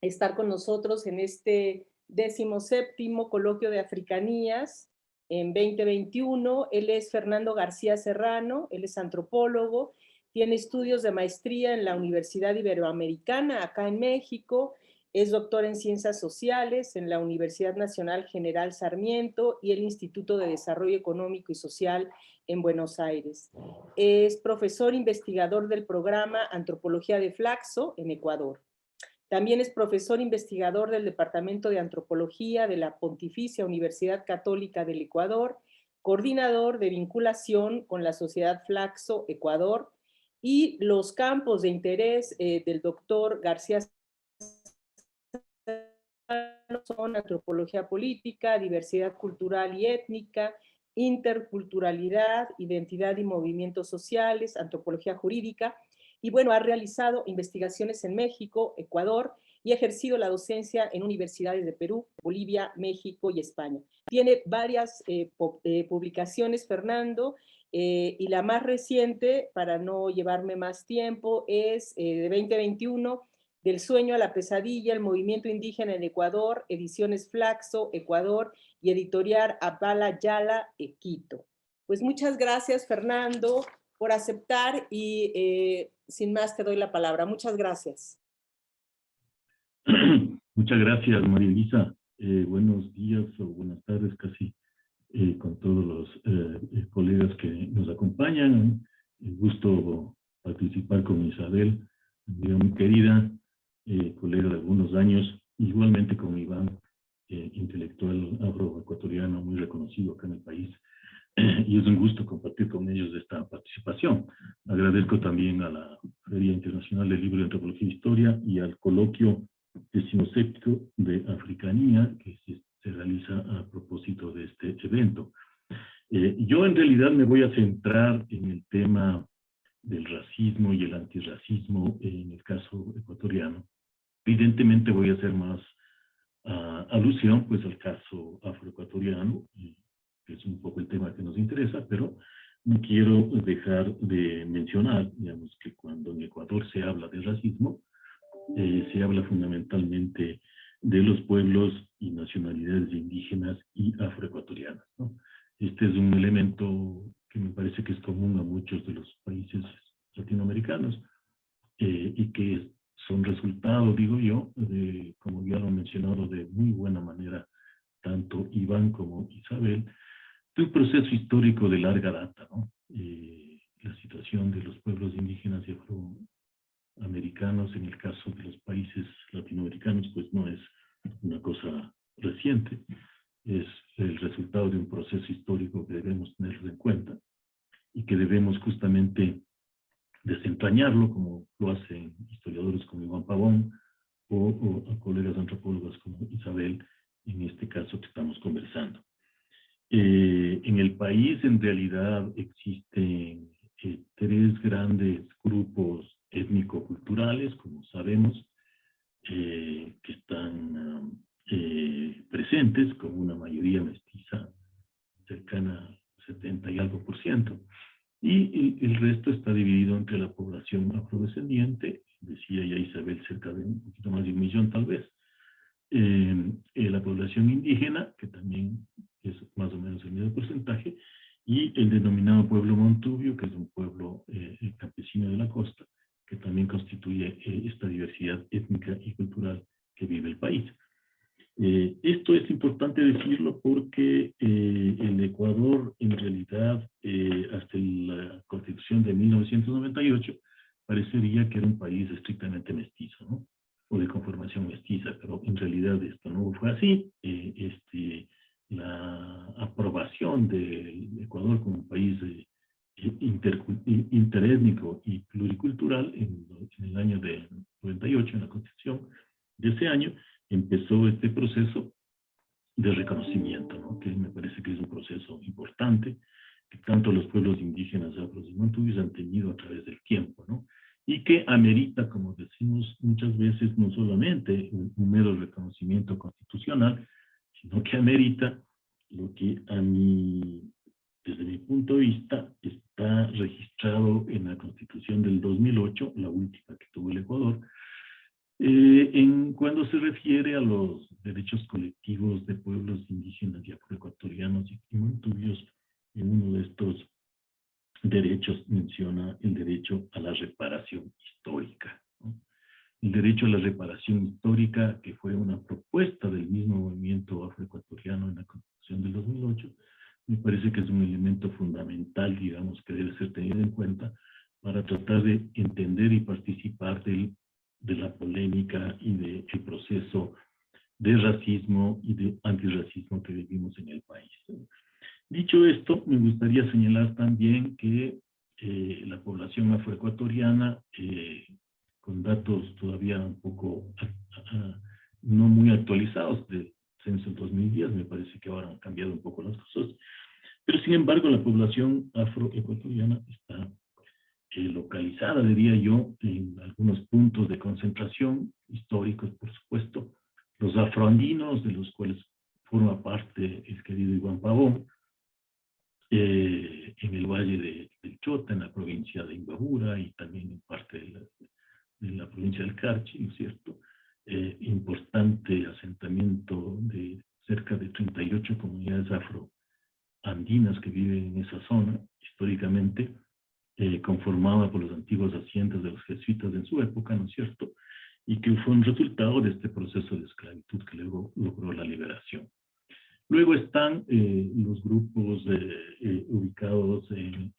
estar con nosotros en este 17º Coloquio de Africanías en 2021. Él es Fernando García Serrano, él es antropólogo, tiene estudios de maestría en la Universidad Iberoamericana, acá en México, es doctor en Ciencias Sociales en la Universidad Nacional General Sarmiento y el Instituto de Desarrollo Económico y Social en Buenos Aires. Es profesor investigador del programa Antropología de Flaxo en Ecuador. También es profesor investigador del Departamento de Antropología de la Pontificia Universidad Católica del Ecuador, coordinador de vinculación con la Sociedad Flaxo Ecuador, y los campos de interés del doctor García son antropología política, diversidad cultural y étnica, interculturalidad, identidad y movimientos sociales, antropología jurídica, y bueno, ha realizado investigaciones en México, Ecuador, y ha ejercido la docencia en universidades de Perú, Bolivia, México y España. Tiene varias publicaciones, Fernando, y la más reciente, para no llevarme más tiempo, es de 2021, Del sueño a la pesadilla, el movimiento indígena en Ecuador, Ediciones Flaxo, Ecuador, y editorial Abala Yala, Quito. Pues muchas gracias, Fernando, por aceptar y sin más te doy la palabra. Muchas gracias. Muchas gracias, María Elisa. Buenos días o buenas tardes casi con todos los colegas que nos acompañan. Un gusto participar con Isabel, amiga muy querida, colega de algunos años, igualmente con Iván, intelectual afroecuatoriano muy reconocido acá en el país. Y es un gusto compartir con ellos esta participación. Agradezco también a la Feria Internacional del Libro de Antropología e Historia y al coloquio 17º de Africanía que se realiza a propósito de este evento. Yo en realidad me voy a centrar en el tema del racismo y el antirracismo en el caso ecuatoriano. Evidentemente voy a hacer más alusión pues al caso afroecuatoriano, que es un poco el tema que nos interesa, pero no quiero dejar de mencionar, digamos, que cuando en Ecuador se habla de racismo, se habla fundamentalmente de los pueblos y nacionalidades indígenas y afroecuatorianas, ¿no? Este es un elemento que me parece que es común a muchos de los países latinoamericanos y que son resultado, digo yo, de, como ya lo han mencionado de muy buena manera tanto Iván como Isabel, de un proceso histórico de larga data, ¿no? La situación de los pueblos indígenas y afroamericanos en el caso de los países latinoamericanos pues no es una cosa reciente, es el resultado de un proceso histórico que debemos tener en cuenta y que debemos justamente desentrañarlo, como lo hacen historiadores como Iván Pavón o colegas antropólogas como Isabel, en este caso que estamos conversando. En el país en realidad existen tres grandes grupos étnico-culturales, como sabemos, que están presentes con una mayoría mestiza cercana al 70 y algo %. Y el resto está dividido entre la población afrodescendiente, decía ya Isabel, cerca de un poquito más de 1 millón tal vez, la población indígena, que también es más o menos el mismo porcentaje, y el denominado pueblo montubio, que es un pueblo campesino de la costa, que también constituye esta diversidad étnica y cultural que vive el país. Esto es importante decirlo porque el Ecuador, en realidad, hasta la Constitución de 1998, parecería que era un país estrictamente mestizo, ¿no? O de conformación mestiza, pero en realidad esto no fue así. La aprobación del Ecuador como un país interétnico y pluricultural en el año de 98, en la Constitución de ese año, empezó este proceso de reconocimiento, ¿no? Que me parece que es un proceso importante, que tanto los pueblos indígenas, afros y montuyos han tenido a través del tiempo, ¿no? Y que amerita, como decimos muchas veces, no solamente un mero reconocimiento constitucional, sino que amerita lo que desde mi punto de vista, está registrado en la Constitución del 2008, la última que tuvo el Ecuador, cuando se refiere a los derechos colectivos de pueblos indígenas y afroecuatorianos y montuyos. En uno de estos derechos menciona el derecho a la reparación histórica, ¿no? El derecho a la reparación histórica, que fue una propuesta del mismo movimiento afroecuatoriano en la Constitución del 2008, me parece que es un elemento fundamental, digamos, que debe ser tenido en cuenta para tratar de entender y participar de la polémica y del proceso de racismo y de antirracismo que vivimos en el país. Dicho esto, me gustaría señalar también que la población afroecuatoriana, con datos todavía un poco no muy actualizados del censo 2010, me parece que ahora han cambiado un poco las cosas, pero sin embargo la población afroecuatoriana está localizada, diría yo, en algunos puntos de concentración históricos, por supuesto, los afroandinos, de los cuales forma parte el querido Iván Pavón, en el valle del Chota, en la provincia de Imbabura y también en parte de la provincia del Carchi, ¿no es cierto? Importante asentamiento de cerca de 38 comunidades afroandinas que viven en esa zona, históricamente, conformada por las antiguas haciendas de los jesuitas en su época, ¿no es cierto? Y que fue un resultado de este proceso de esclavitud que luego logró la liberación. Luego están los grupos ubicados en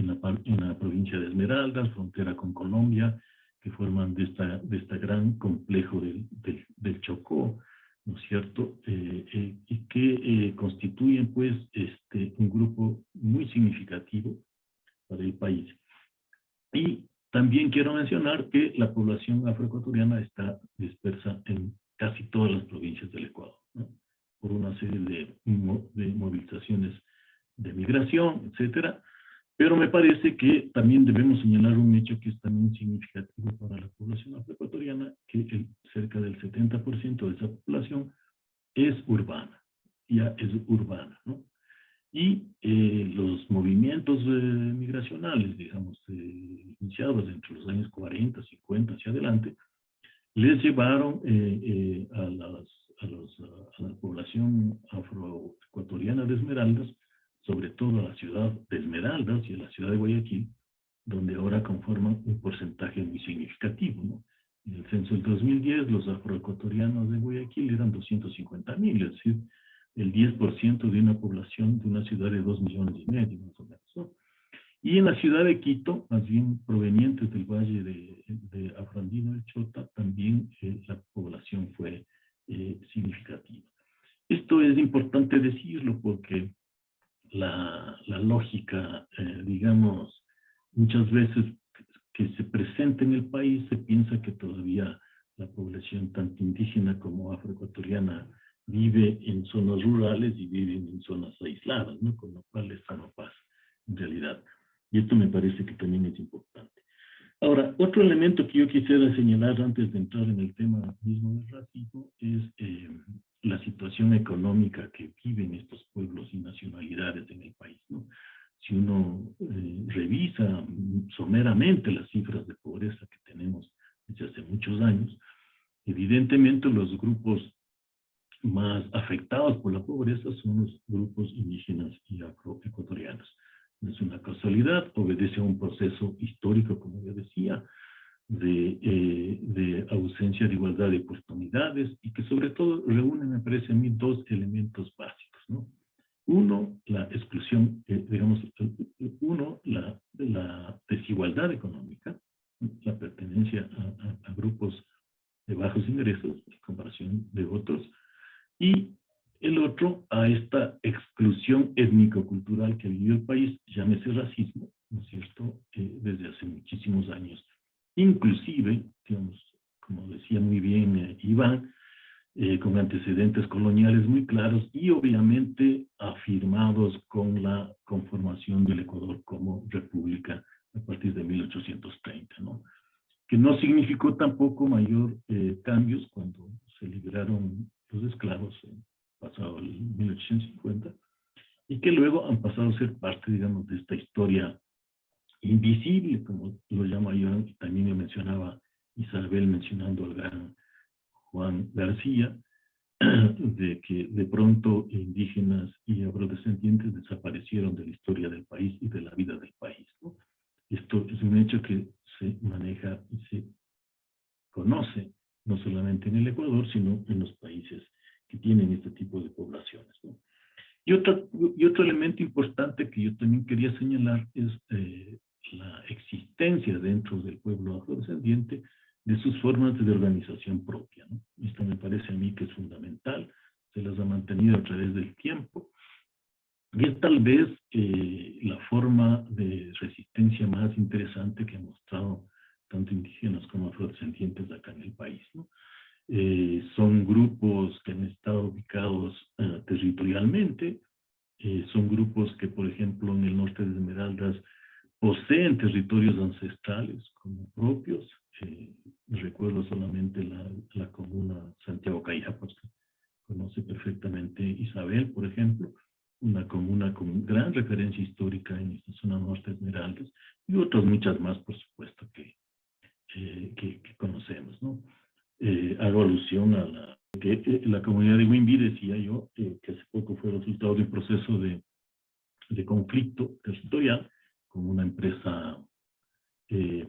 la provincia de Esmeraldas, frontera con Colombia, que forman de este gran complejo del Chocó, ¿no es cierto? Y que constituyen, pues, un grupo muy significativo para el país. Y también quiero mencionar que la población afroecuatoriana está dispersa en casi todas las provincias del Ecuador, ¿no? Por una serie de movilizaciones de migración, etcétera. Pero me parece que también debemos señalar un hecho que es también significativo para la población afroecuatoriana, que cerca del 70% de esa población es urbana, ya es urbana, ¿no? Y los movimientos migracionales, digamos, iniciados entre los años 40, 50 hacia adelante, les llevaron a la población afroecuatoriana de Esmeraldas, sobre todo a la ciudad de Esmeraldas y a la ciudad de Guayaquil, donde ahora conforman un porcentaje muy significativo, ¿no? En el censo del 2010, los afroecuatorianos de Guayaquil eran 250,000, es decir, el 10% de una población de una ciudad de 2,5 millones, más o menos, ¿no? Y en la ciudad de Quito, más bien provenientes del valle de Afroandino del Chota, también la población fue significativa. Esto es importante decirlo porque la lógica, digamos, muchas veces que se presenta en el país, se piensa que todavía la población tanto indígena como afroecuatoriana vive en zonas rurales y viven en zonas aisladas, ¿no? Con lo cual esto no pasa en realidad. Y esto me parece que también es importante. Ahora, otro elemento que yo quisiera señalar antes de entrar en el tema mismo del racismo es la situación económica que viven estos pueblos y nacionalidades en el país, ¿no? Si uno revisa someramente las cifras de pobreza que tenemos desde hace muchos años, evidentemente los grupos más afectados por la pobreza son los grupos indígenas y afroecuatorianos. No es una casualidad, obedece a un proceso histórico, como yo decía, de ausencia de igualdad de oportunidades y que sobre todo reúne, me parece a mí, dos elementos básicos, ¿no? Uno, la exclusión, la desigualdad económica, la pertenencia a grupos de bajos ingresos en comparación de otros, y el otro a esta exclusión étnico-cultural que vivió el país, llámese racismo, ¿no es cierto?, desde hace muchísimos años. Inclusive, digamos, como decía muy bien Iván, con antecedentes coloniales muy claros y obviamente afirmados con la conformación del Ecuador como república a partir de 1830, ¿no? Que no significó tampoco mayor cambios cuando se liberaron los esclavos pasado el 1850 y que luego han pasado a ser parte, digamos, de esta historia invisible, como lo llama yo, y también me mencionaba Isabel mencionando al gran Juan García, de que de pronto indígenas y afrodescendientes desaparecieron de la historia del país y de la vida del país, ¿no? Esto es un hecho que se maneja y se conoce no solamente en el Ecuador, sino en los países que tienen este tipo de poblaciones, ¿no? Y otro elemento importante que yo también quería señalar es la existencia dentro del pueblo afrodescendiente de sus formas de organización propia, ¿no? Esto me parece a mí que es fundamental, se las ha mantenido a través del tiempo, y es tal vez la forma de resistencia más interesante que han mostrado tanto indígenas como afrodescendientes acá en el país, ¿no? Son grupos que han estado ubicados territorialmente, son grupos que, por ejemplo, en el norte de Esmeraldas poseen territorios ancestrales como propios. Recuerdo solamente la comuna Santiago Cayapas, que conoce perfectamente Isabel, por ejemplo, una comuna con gran referencia histórica en esta zona norte de Esmeraldas, y otras muchas más, por supuesto, que conocemos, ¿no? Hago alusión a la comunidad de Wimbi, decía yo, que hace poco fue resultado de un proceso de conflicto territorial con una empresa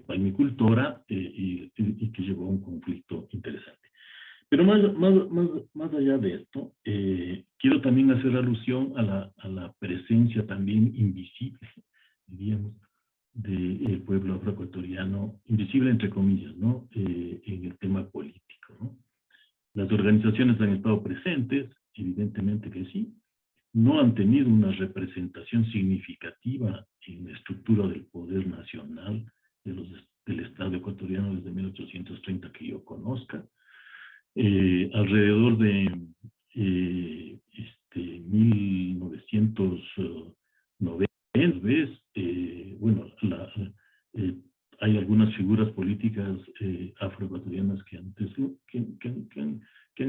palmicultora y que llevó a un conflicto interesante. Pero más allá de esto, quiero también hacer alusión a la presencia también invisible, diríamos, del pueblo afroecuatoriano, invisible entre comillas, ¿no? En el tema político, ¿no? Las organizaciones han estado presentes, evidentemente que sí, no han tenido una representación significativa en la estructura del poder nacional del Estado ecuatoriano desde 1830 que yo conozca. Alrededor de 1990, bueno, hay algunas figuras políticas afroecuatorianas que han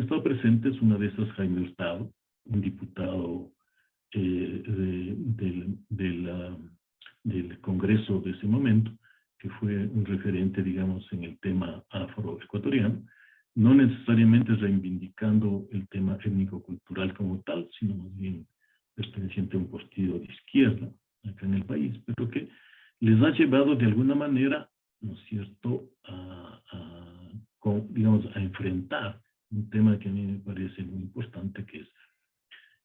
estado presentes. Una de esas, Jaime Hurtado, un diputado del Congreso de ese momento, que fue un referente, digamos, en el tema afroecuatoriano, no necesariamente reivindicando el tema étnico-cultural como tal, sino más bien perteneciente a un partido de izquierda acá en el país, pero que les ha llevado de alguna manera, ¿no es cierto?, digamos, a enfrentar un tema que a mí me parece muy importante, que es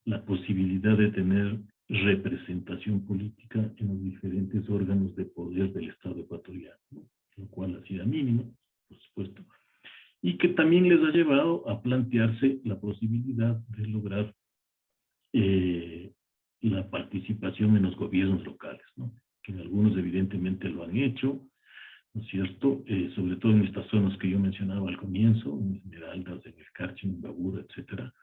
la posibilidad de tener representación política en los diferentes órganos de poder del Estado ecuatoriano, ¿no? Lo cual ha sido mínimo, por supuesto, y que también les ha llevado a plantearse la posibilidad de lograr la participación en los gobiernos locales, ¿no? Que en algunos evidentemente lo han hecho, ¿no es cierto? Sobre todo en estas zonas que yo mencionaba al comienzo, en Esmeraldas, en el Carchi, en Babura, etcétera.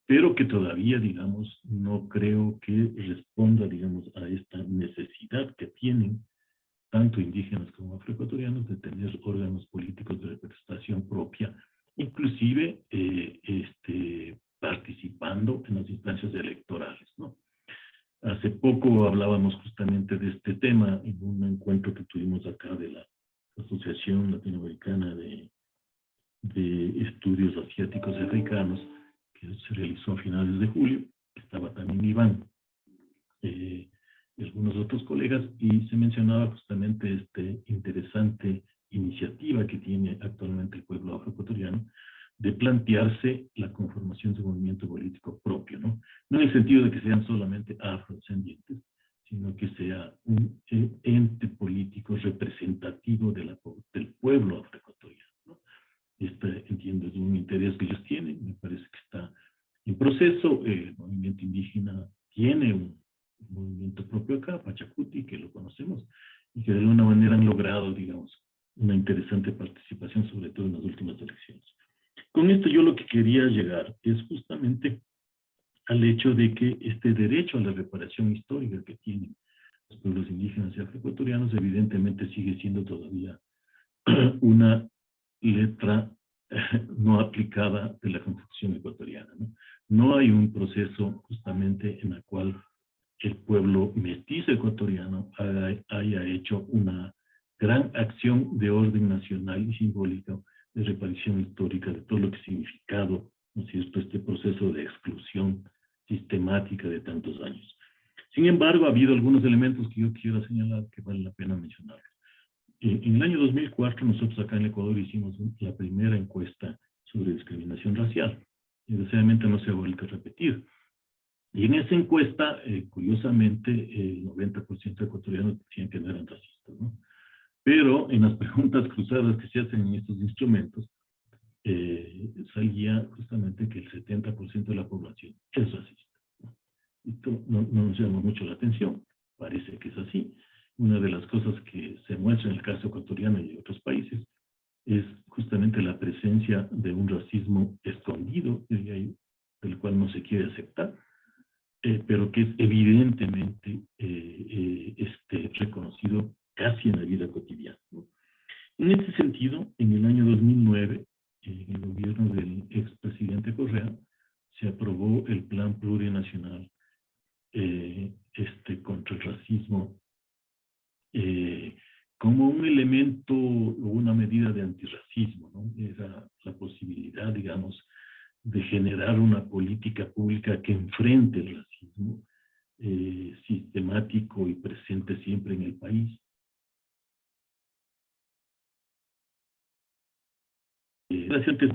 Pero que todavía, digamos, no creo que responda, digamos, a esta necesidad que tienen tanto indígenas como afroecuatorianos de tener órganos políticos de representación propia, inclusive participando en las instancias electorales, ¿no? Hace poco hablábamos justamente de este tema en un encuentro que tuvimos acá de la Asociación Latinoamericana de Estudios Asiáticos y Africanos, que se realizó a finales de julio. Estaba también Iván algunos otros colegas, y se mencionaba justamente esta interesante iniciativa que tiene actualmente el pueblo afroecuatoriano de plantearse la conformación de un movimiento político propio, ¿no? No en el sentido de que sean solamente afrodescendientes, sino que sea un ente político representativo del pueblo afroecuatoriano, ¿no? Entiendo, es un interés que ellos tienen, me parece que está en proceso. El movimiento indígena tiene un movimiento propio acá, Pachacuti, que lo conocemos, y que de alguna manera han logrado, digamos, una interesante participación, sobre todo en las últimas elecciones. Con esto yo lo que quería llegar es justamente al hecho de que este derecho a la reparación histórica que tienen los pueblos indígenas y afroecuatorianos evidentemente sigue siendo todavía una letra no aplicada de la Constitución ecuatoriana, ¿no? No hay un proceso justamente en el cual el pueblo mestizo ecuatoriano haya hecho una gran acción de orden nacional y simbólica de reparación histórica de todo lo que ha significado, ¿no es cierto?, este proceso de exclusión sistemática de tantos años. Sin embargo, ha habido algunos elementos que yo quiero señalar que vale la pena mencionar. En el año 2004, nosotros acá en Ecuador hicimos la primera encuesta sobre discriminación racial. Y desgraciadamente no se ha vuelto a repetir. Y en esa encuesta, curiosamente, el 90% de ecuatorianos decían que no eran racistas, ¿no? Pero en las preguntas cruzadas que se hacen en estos instrumentos, salía justamente que el 70% de la población es racista, ¿no? Esto no nos llama mucho la atención, parece que es así. Una de las cosas que se muestra en el caso ecuatoriano y de otros países es justamente la presencia de un racismo escondido, del cual no se quiere aceptar, pero que es evidentemente reconocido casi en la vida cotidiana, ¿no? En este sentido, en el año 2009, en el gobierno del expresidente Correa, se aprobó el Plan Plurinacional contra el racismo como un elemento o una medida de antirracismo, ¿no? Era la posibilidad, digamos, de generar una política pública que enfrente el racismo sistemático y presente siempre en el país. Hace 3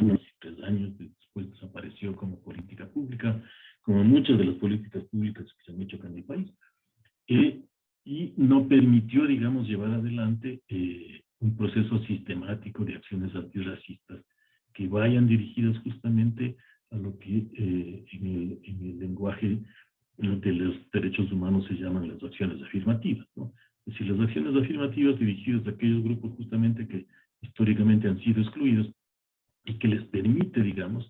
años después desapareció como política pública, como muchas de las políticas públicas que se han hecho acá en el país, y no permitió, digamos, llevar adelante un proceso sistemático de acciones antirracistas que vayan dirigidas justamente a lo que en el lenguaje de los derechos humanos se llaman las acciones afirmativas, ¿no? Es decir, las acciones afirmativas dirigidas a aquellos grupos justamente que históricamente han sido excluidos y que les permite, digamos,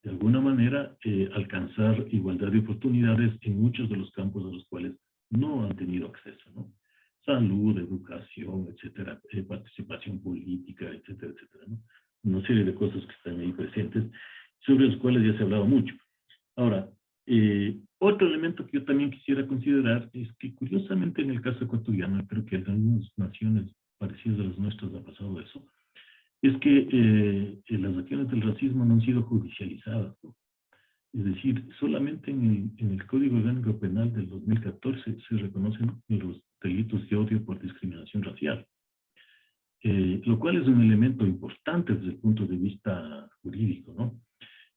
de alguna manera alcanzar igualdad de oportunidades en muchos de los campos a los cuales no han tenido acceso, ¿no? Salud, educación, etcétera, participación política, etcétera, etcétera, ¿no? Una serie de cosas que están ahí presentes, sobre las cuales ya se ha hablado mucho. Ahora, otro elemento que yo también quisiera considerar es que, curiosamente, en el caso ecuatoriano, creo que en algunas naciones parecidas a las nuestras ha pasado eso, es que las acciones del racismo no han sido judicializadas, ¿no? Es decir, solamente en el Código Orgánico Penal del 2014 se reconocen los delitos de odio por discriminación racial, lo cual es un elemento importante desde el punto de vista jurídico, ¿no?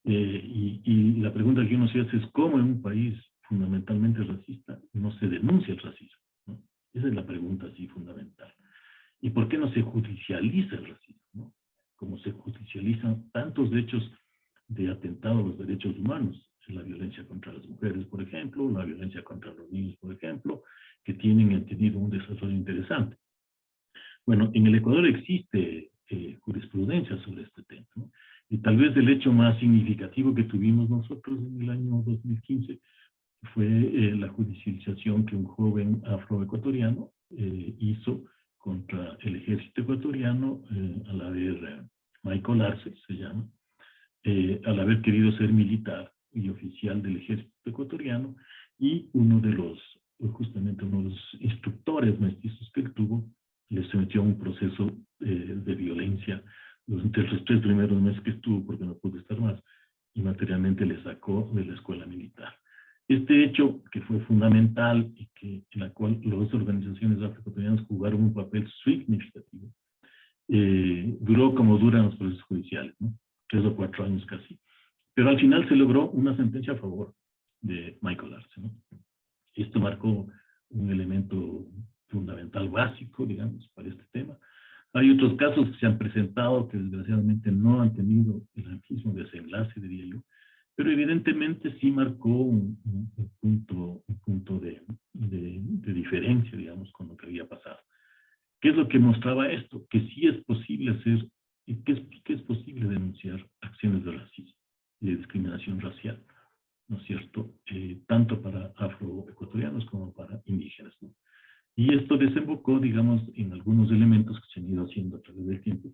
Y la pregunta que uno se hace es cómo en un país fundamentalmente racista no se denuncia el racismo, ¿no? Esa es la pregunta así fundamental. ¿Y por qué no se judicializa el racismo, ¿no? Como se judicializan tantos hechos de atentado a los derechos humanos, la violencia contra las mujeres, por ejemplo, la violencia contra los niños, por ejemplo, que tienen tenido un desarrollo interesante. Bueno, en el Ecuador existe jurisprudencia sobre este tema, ¿no? Y tal vez el hecho más significativo que tuvimos nosotros en el año 2015 fue la judicialización que un joven afroecuatoriano hizo contra el ejército ecuatoriano al haber, Michael Arce se llama, al haber querido ser militar y oficial del ejército ecuatoriano, y justamente uno de los instructores mestizos que él tuvo, le sometió a un proceso de violencia durante los 3 primeros meses que estuvo, porque no pudo estar más, y materialmente le sacó de la escuela militar. Este hecho, que fue fundamental y en la cual las organizaciones afroecuatorianas jugaron un papel significativo, duró como duran los procesos judiciales, ¿no? 3 o 4 años casi. Pero al final se logró una sentencia a favor de Michael Arce, ¿no? Esto marcó un elemento fundamental, básico, digamos, para este tema. Hay otros casos que se han presentado que desgraciadamente no han tenido el mismo desenlace, diría yo, pero evidentemente sí marcó un punto de diferencia, digamos, con lo que había pasado. ¿Qué es lo que mostraba esto? Que sí es posible hacer, que es posible denunciar acciones de racismo y de discriminación racial, ¿no es cierto? Tanto para afroecuatorianos como para indígenas, ¿no? Y esto desembocó, digamos, en algunos elementos que se han ido haciendo a través del tiempo,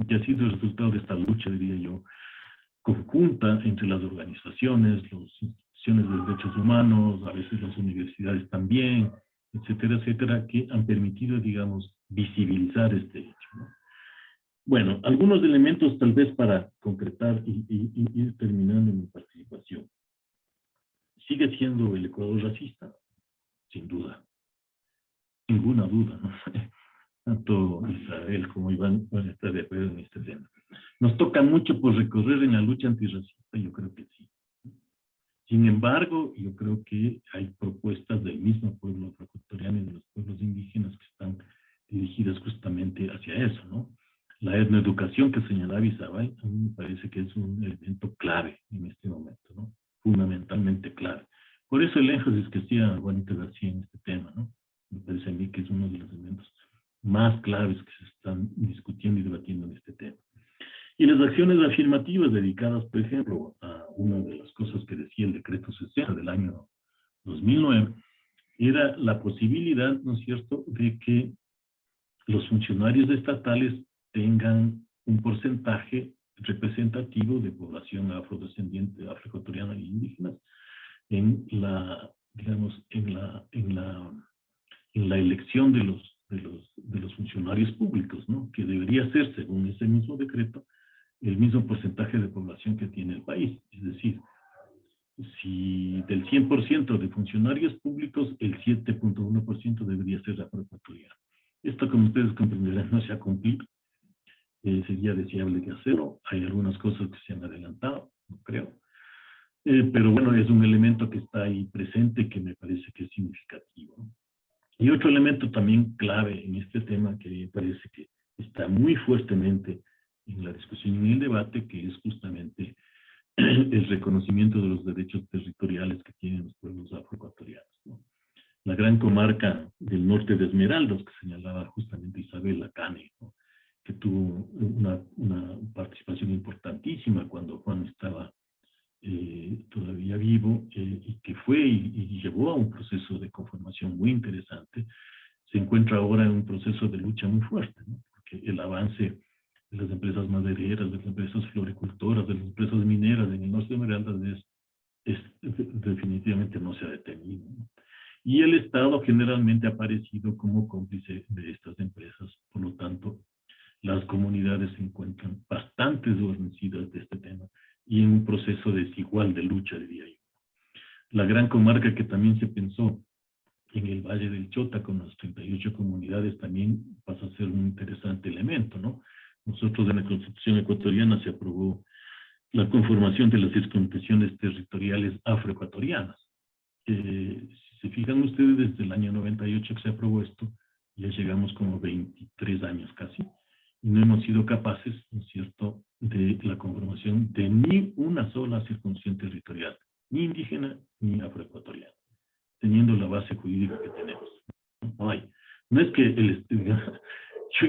que ha sido el resultado de esta lucha, diría yo, conjunta entre las organizaciones, las instituciones de derechos humanos, a veces las universidades también, etcétera, etcétera, que han permitido, digamos, visibilizar este hecho, ¿no? Bueno, algunos elementos tal vez para concretar y ir terminando mi participación. ¿Sigue siendo el Ecuador racista? Sin duda. Ninguna duda, ¿no? Tanto Israel como Iván van a estar de acuerdo en este tema. Nos toca mucho por recorrer en la lucha antirracista, yo creo que sí. Sin embargo, yo creo que hay propuestas del mismo pueblo afroecuatoriano y de los pueblos indígenas que están dirigidas justamente hacia eso, ¿no? La etnoeducación que señalaba Isabel, a mí me parece que es un elemento clave en este momento, ¿no? Fundamentalmente clave. Por eso el énfasis que hacía Juanita García en este tema, ¿no? Me parece a mí que es uno de los elementos más claves que se están discutiendo y debatiendo en este tema. Y las acciones afirmativas dedicadas, por ejemplo, a una de las cosas que decía el decreto 60 del año 2009, era la posibilidad, ¿no es cierto?, de que los funcionarios estatales tengan un porcentaje representativo de población afrodescendiente, afroecuatoriana e indígena en la, digamos, en la elección de los funcionarios públicos, ¿no? Que debería ser, según ese mismo decreto, el mismo porcentaje de población que tiene el país. Es decir, si del 100% de funcionarios públicos, el 7.1% debería ser afroecuatoriano. Esto, como ustedes comprenderán, no se ha cumplido. Sería deseable que hacerlo. Hay algunas cosas que se han adelantado, no creo. Pero bueno, es un elemento que está ahí presente que me parece que es significativo, ¿no? Y otro elemento también clave en este tema que me parece que está muy fuertemente en la discusión y en el debate, que es justamente el reconocimiento de los derechos territoriales que tienen los pueblos afroecuatorianos, ¿no? La gran comarca del norte de Esmeraldas, que señalaba justamente Isabel Lacane, ¿no? Que tuvo una participación importantísima cuando Juan estaba todavía vivo, y que fue y llevó a un proceso de conformación muy interesante, se encuentra ahora en un proceso de lucha muy fuerte, ¿no? Porque el avance de las empresas madereras, de las empresas floricultoras, de las empresas mineras en el norte de Esmeraldas definitivamente no se ha detenido, ¿no? Y el Estado generalmente ha aparecido como cómplice de estas empresas. Por lo tanto, las comunidades se encuentran bastante desguarnecidas de este tema y en un proceso desigual de lucha, diría yo. La gran comarca que también se pensó en el Valle del Chota con las 38 comunidades también pasa a ser un interesante elemento, ¿no? Nosotros en la Constitución ecuatoriana se aprobó la conformación de las circunscripciones territoriales afroecuatorianas. Si se fijan ustedes, desde el año 98 que se aprobó esto, ya llegamos como 23 años casi, y no hemos sido capaces, ¿no es cierto?, de la conformación de ni una sola circunscripción territorial, ni indígena ni afroecuatoriana, teniendo la base jurídica que tenemos. No hay. No es que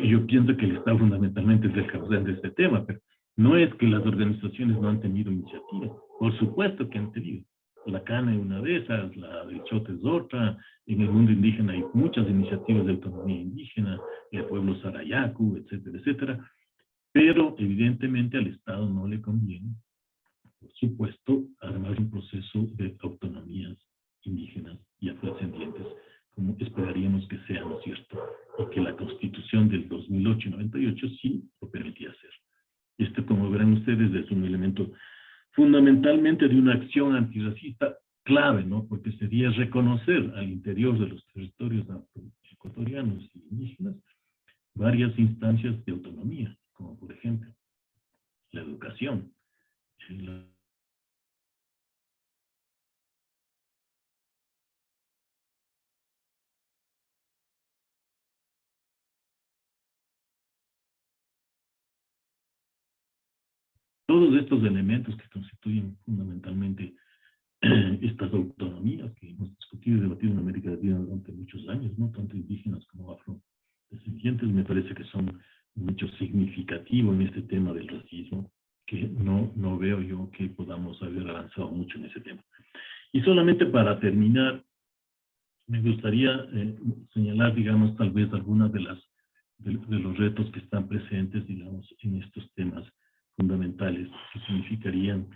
yo pienso que el Estado fundamentalmente es el causante de este tema, pero no es que las organizaciones no han tenido iniciativas. Por supuesto que han tenido. La Cana es una de esas, la del Chota es otra. En el mundo indígena hay muchas iniciativas de autonomía indígena, el pueblo Sarayaku, etcétera, etcétera. Pero evidentemente al Estado no le conviene, por supuesto, armar un proceso de autonomías indígenas y afrodescendientes, como esperaríamos que sea, ¿no es cierto? Y que la Constitución del 2008 y 98 sí lo permitía hacer. Esto, como verán ustedes, es un elemento fundamentalmente de una acción antirracista clave, ¿no? Porque sería reconocer al interior de los territorios ecuatorianos y indígenas varias instancias de autonomía, como por ejemplo la educación, todos estos elementos que constituyen fundamentalmente estas autonomías que hemos discutido y debatido en América Latina durante muchos años, ¿no? Tanto indígenas como afrodescendientes, me parece que son un hecho significativo en este tema del racismo, que no veo yo que podamos haber avanzado mucho en ese tema. Y solamente para terminar, me gustaría señalar, digamos, tal vez algunas de los retos que están presentes, digamos, en estos temas fundamentales que significarían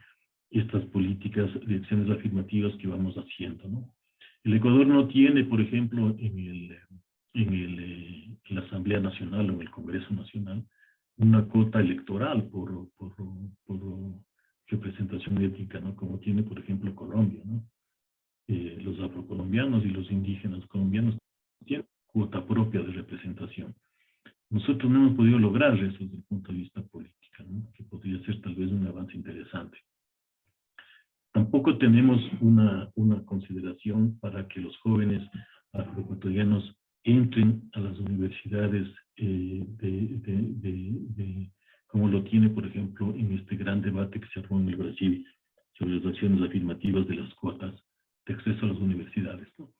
estas políticas de acciones afirmativas que vamos haciendo, ¿no? El Ecuador no tiene, por ejemplo, en la Asamblea Nacional o en el Congreso Nacional, una cuota electoral por representación étnica, ¿no? Como tiene, por ejemplo, Colombia, ¿no? Los afrocolombianos y los indígenas colombianos tienen cuota propia de representación. Nosotros no hemos podido lograr eso desde el punto de vista político, ¿no? Que podría ser tal vez un avance interesante. Tampoco tenemos una consideración para que los jóvenes afroecuatorianos entren a las universidades como lo tiene, por ejemplo, en este gran debate que se armó en el Brasil sobre las acciones afirmativas de las cuotas de acceso a las universidades, ¿no?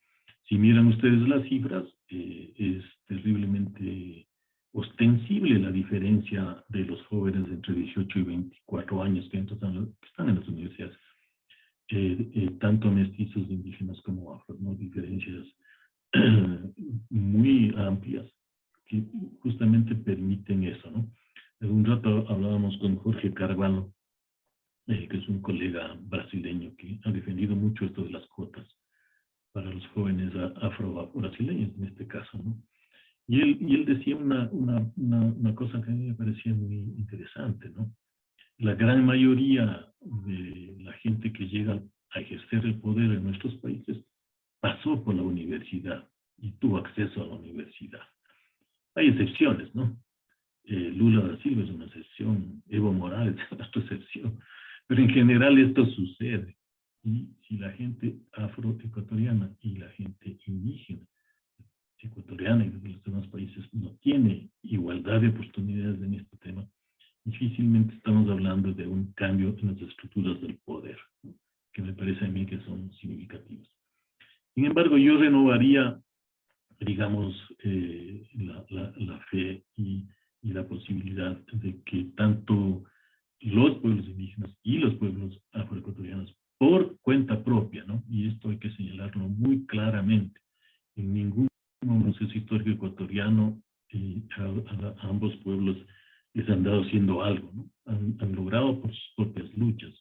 Si miran ustedes las cifras, es terriblemente ostensible la diferencia de los jóvenes entre 18 y 24 años que están en las universidades. Tanto mestizos, indígenas como afro, ¿no? Diferencias muy amplias que justamente permiten eso, ¿no? Hace un rato hablábamos con Jorge Carvalho, que es un colega brasileño que ha defendido mucho esto de las cuotas para los jóvenes afro-brasileños en este caso, ¿no? Y él decía una cosa que a mí me parecía muy interesante, ¿no? La gran mayoría de la gente que llega a ejercer el poder en nuestros países pasó por la universidad y tuvo acceso a la universidad. Hay excepciones, ¿no? Lula da Silva es una excepción, Evo Morales es otra excepción, pero en general esto sucede. Y si la gente afroecuatoriana y la gente indígena ecuatoriana y de los demás países no tiene igualdad de oportunidades en este tema, difícilmente estamos hablando de un cambio en las estructuras del poder, ¿no? Que me parece a mí que son significativos. Sin embargo, yo renovaría, digamos, la fe y la posibilidad de que tanto los pueblos indígenas y los pueblos afroecuatorianos, por cuenta propia, ¿no? Y esto hay que señalarlo muy claramente, en ningún proceso histórico ecuatoriano a ambos pueblos les han dado haciendo algo, ¿no? Han logrado por sus propias luchas.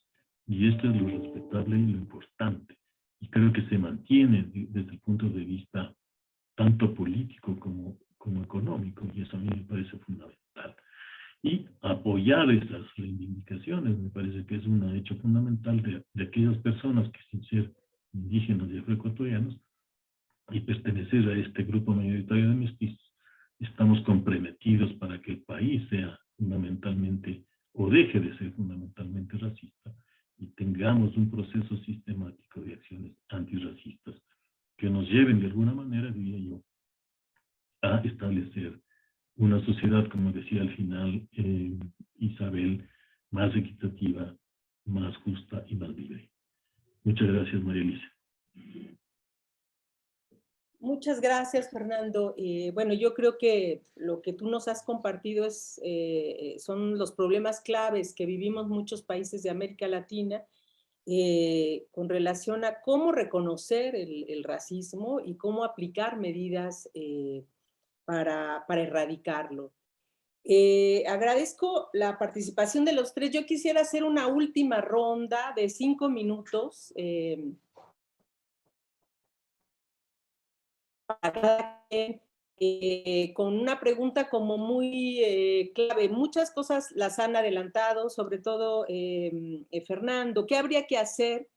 Y esto es lo respetable y lo importante. Y creo que se mantiene desde el punto de vista tanto político como económico. Y eso a mí me parece fundamental. Y apoyar esas reivindicaciones me parece que es un hecho fundamental de aquellas personas que, sin ser indígenas y afroecuatorianos y pertenecer a este grupo mayoritario de mestizos, estamos comprometidos para que el país sea fundamentalmente, o deje de ser fundamentalmente racista, y tengamos un proceso sistemático de acciones antirracistas que nos lleven de alguna manera, diría yo, a establecer una sociedad, como decía al final Isabel, más equitativa, más justa y más libre. Muchas gracias, María Elisa. Muchas gracias, Fernando. Bueno, yo creo que lo que tú nos has compartido son los problemas claves que vivimos muchos países de América Latina con relación a cómo reconocer el racismo y cómo aplicar medidas para erradicarlo. Agradezco la participación de los tres. Yo quisiera hacer una última ronda de 5 minutos para cada quien con una pregunta como muy clave. Muchas cosas las han adelantado, sobre todo Fernando. ¿Qué habría que hacer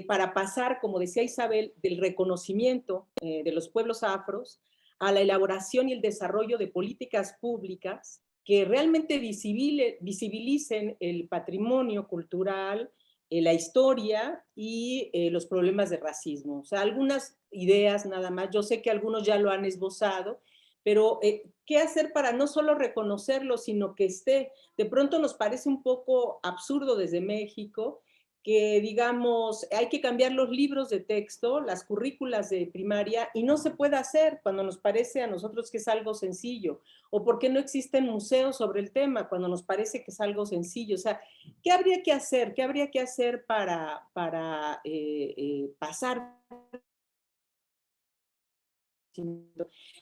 para pasar, como decía Isabel, del reconocimiento de los pueblos afros a la elaboración y el desarrollo de políticas públicas que realmente visibilicen el patrimonio cultural, la historia y los problemas de racismo? O sea, algunas ideas nada más. Yo sé que algunos ya lo han esbozado, pero ¿qué hacer para no solo reconocerlo, sino que esté? De pronto nos parece un poco absurdo desde México que digamos, hay que cambiar los libros de texto, las currículas de primaria, y no se puede hacer cuando nos parece a nosotros que es algo sencillo, o porque no existen museos sobre el tema cuando nos parece que es algo sencillo. O sea, ¿qué habría que hacer? ¿Qué habría que hacer para pasar?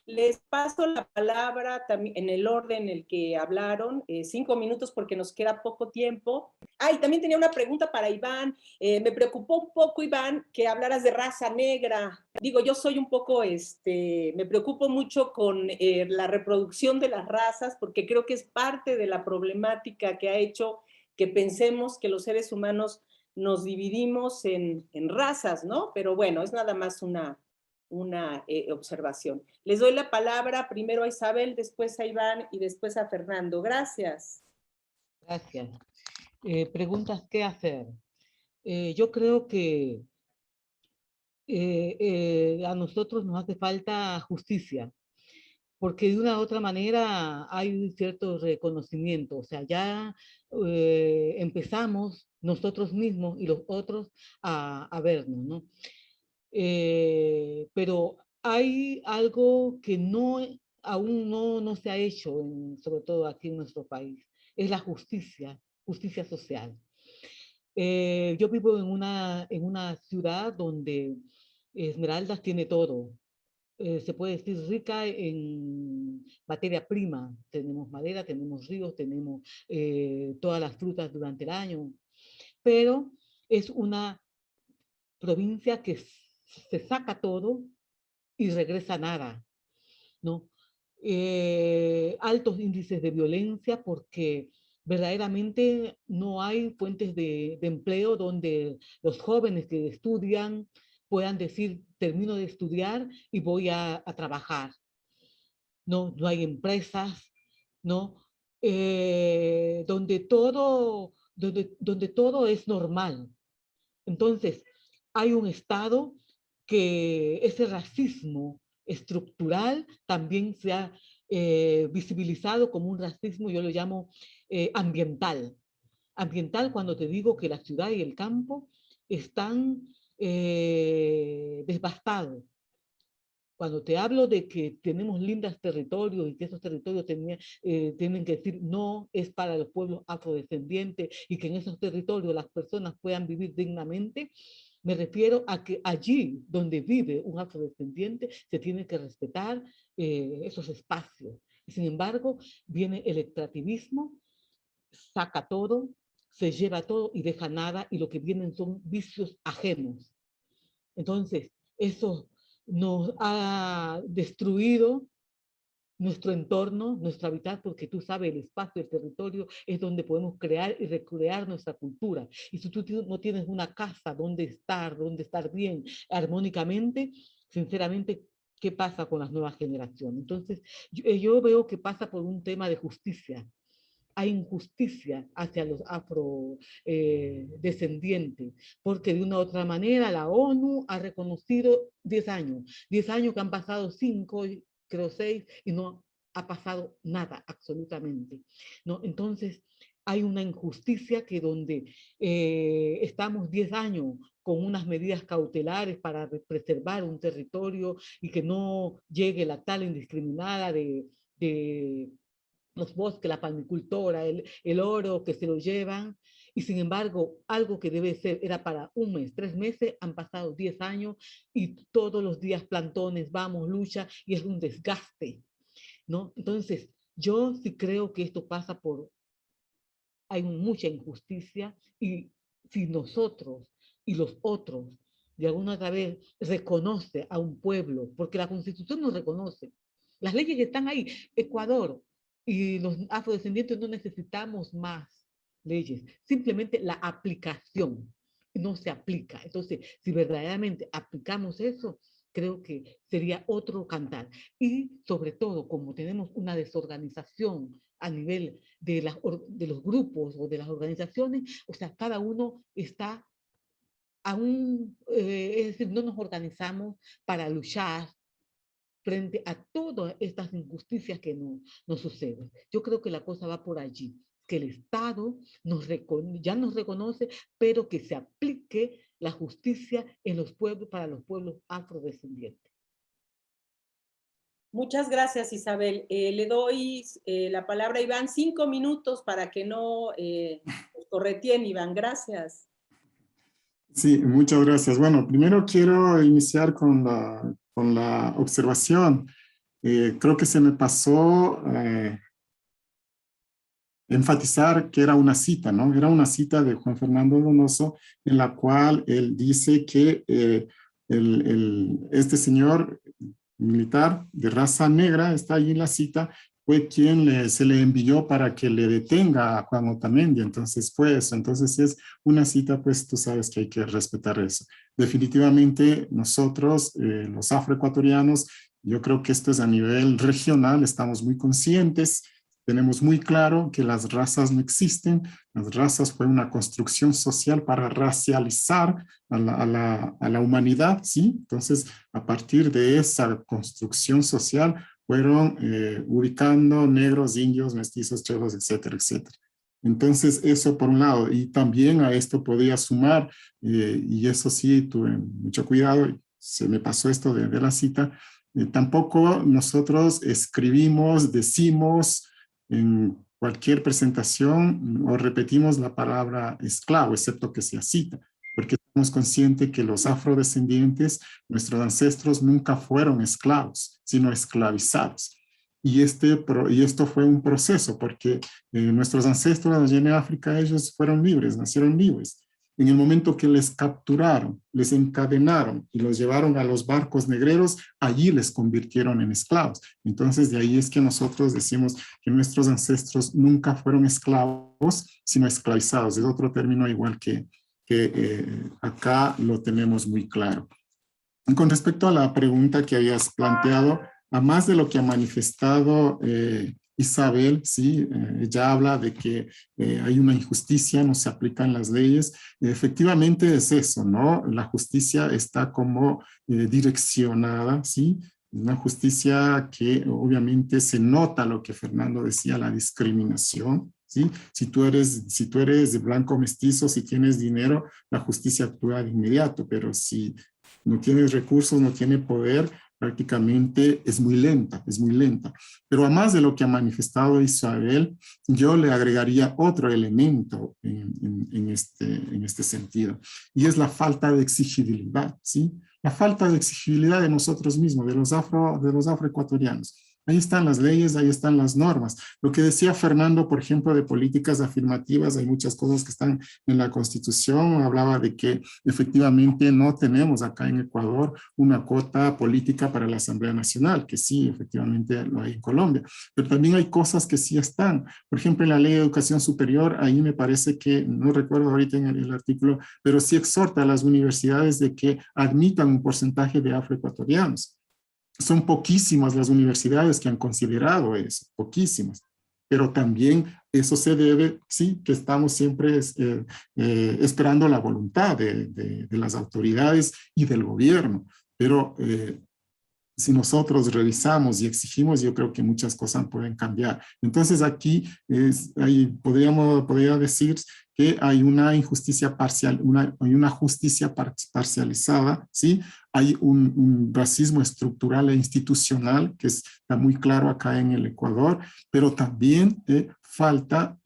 Les paso la palabra también en el orden en el que hablaron, 5 minutos porque nos queda poco tiempo. Y también tenía una pregunta para Iván. Me preocupó un poco, Iván, que hablaras de raza negra. Digo, yo soy un poco, me preocupo mucho con la reproducción de las razas, porque creo que es parte de la problemática que ha hecho que pensemos que los seres humanos nos dividimos en razas, ¿no? Pero bueno, es nada más una observación. Les doy la palabra primero a Isabel, después a Iván y después a Fernando. Gracias. Gracias. Preguntas, ¿qué hacer? Yo creo que a nosotros nos hace falta justicia, porque de una u otra manera hay un cierto reconocimiento. O sea, ya empezamos nosotros mismos y los otros a vernos, ¿no? Pero hay algo que aún no se ha hecho, sobre todo aquí en nuestro país, es la justicia social. Yo vivo en una ciudad donde Esmeraldas tiene todo. Se puede decir rica en materia prima. Tenemos madera, tenemos ríos, tenemos todas las frutas durante el año, pero es una provincia que se saca todo y regresa nada, ¿no? Altos índices de violencia porque verdaderamente no hay fuentes de empleo donde los jóvenes que estudian puedan decir, termino de estudiar y voy a trabajar. No hay empresas, ¿no? Donde todo es normal. Entonces, hay un Estado que ese racismo estructural también se ha visibilizado como un racismo, yo lo llamo ambiental. Ambiental cuando te digo que la ciudad y el campo están devastados. Cuando te hablo de que tenemos lindos territorios y que esos territorios tienen que decir no es para los pueblos afrodescendientes y que en esos territorios las personas puedan vivir dignamente, me refiero a que allí donde vive un afrodescendiente se tiene que respetar esos espacios. Y sin embargo, viene el extractivismo, saca todo, se lleva todo y deja nada, y lo que vienen son vicios ajenos. Entonces, eso nos ha destruido nuestro entorno, nuestro hábitat, porque tú sabes, el espacio, el territorio es donde podemos crear y recrear nuestra cultura. Y si tú no tienes una casa donde estar bien, armónicamente, sinceramente, ¿qué pasa con las nuevas generaciones? Entonces, yo veo que pasa por un tema de justicia. Hay injusticia hacia los afrodescendientes, porque de una u otra manera la ONU ha reconocido 10 años que han pasado 5, creo 6, y no ha pasado nada, absolutamente, ¿no? Entonces, hay una injusticia que donde estamos 10 años con unas medidas cautelares para preservar un territorio y que no llegue la tala indiscriminada de los bosques, la palmicultura, el oro que se lo llevan, y sin embargo, algo que debe ser, era para un mes, 3 meses, han pasado 10 años y todos los días plantones, vamos, lucha, y es un desgaste, ¿no? Entonces, yo sí creo que esto pasa por, hay mucha injusticia, y si nosotros y los otros, de alguna otra vez, reconoce a un pueblo, porque la Constitución nos reconoce, Las leyes están ahí. Ecuador y los afrodescendientes no necesitamos más leyes, simplemente la aplicación no se aplica. Entonces, si verdaderamente aplicamos eso, creo que sería otro cantar. Y sobre todo, como tenemos una desorganización a nivel de los grupos o de las organizaciones, o sea, cada uno está aún, es decir, no nos organizamos para luchar frente a todas estas injusticias que nos suceden. Yo creo que la cosa va por allí, que el Estado ya nos reconoce, pero que se aplique la justicia en los pueblos, para los pueblos afrodescendientes. Muchas gracias, Isabel. Le doy la palabra a Iván, 5 minutos para que no nos correteen, Iván. Gracias. Sí, muchas gracias. Bueno, primero quiero iniciar con la observación. Creo que se me pasó enfatizar que era una cita, ¿no? Era una cita de Juan Fernando Donoso en la cual él dice que este señor militar de raza negra, está ahí en la cita, fue quien se le envió para que le detenga a Juan Otamendi. Entonces fue eso. Entonces es una cita, pues tú sabes que hay que respetar eso. Definitivamente nosotros, los afroecuatorianos, yo creo que esto es a nivel regional, estamos muy conscientes, tenemos muy claro que las razas no existen. Las razas fue una construcción social para racializar a la humanidad, ¿sí? Entonces, a partir de esa construcción social, fueron ubicando negros, indios, mestizos, cholos, etcétera, etcétera. Entonces, eso por un lado. Y también a esto podía sumar, y eso sí, tuve mucho cuidado, se me pasó esto de la cita, tampoco nosotros escribimos, decimos, en cualquier presentación o repetimos la palabra esclavo, excepto que sea cita, porque estamos conscientes que los afrodescendientes, nuestros ancestros nunca fueron esclavos, sino esclavizados. Y esto fue un proceso, porque nuestros ancestros allá en África, ellos fueron libres, nacieron libres. En el momento que les capturaron, les encadenaron y los llevaron a los barcos negreros, allí les convirtieron en esclavos. Entonces, de ahí es que nosotros decimos que nuestros ancestros nunca fueron esclavos, sino esclavizados. Es otro término igual que acá lo tenemos muy claro. Y con respecto a la pregunta que habías planteado, a más de lo que ha manifestado Isabel, sí, ella habla de que hay una injusticia, no se aplican las leyes. Efectivamente es eso, ¿no? La justicia está como direccionada, ¿sí? Una justicia que obviamente se nota lo que Fernando decía, la discriminación, ¿sí? Si tú eres blanco mestizo, si tienes dinero, la justicia actúa de inmediato, pero si no tienes recursos, no tiene poder, prácticamente es muy lenta, es muy lenta. Pero además de lo que ha manifestado Isabel, yo le agregaría otro elemento en este sentido, y es la falta de exigibilidad, ¿sí? La falta de exigibilidad de nosotros mismos, de los afroecuatorianos. Ahí están las leyes, ahí están las normas. Lo que decía Fernando, por ejemplo, de políticas afirmativas, hay muchas cosas que están en la Constitución. Hablaba de que efectivamente no tenemos acá en Ecuador una cuota política para la Asamblea Nacional, que sí, efectivamente lo hay en Colombia. Pero también hay cosas que sí están. Por ejemplo, en la Ley de Educación Superior, ahí me parece que, no recuerdo ahorita en el artículo, pero sí exhorta a las universidades de que admitan un porcentaje de afroecuatorianos. Son poquísimas las universidades que han considerado eso, poquísimas, pero también eso se debe, sí, que estamos siempre esperando la voluntad de las autoridades y del gobierno, pero si nosotros revisamos y exigimos, yo creo que muchas cosas pueden cambiar. Entonces aquí podría decir que hay una injusticia parcial, hay una justicia parcializada, ¿sí? Hay un racismo estructural e institucional que está muy claro acá en el Ecuador, pero también falta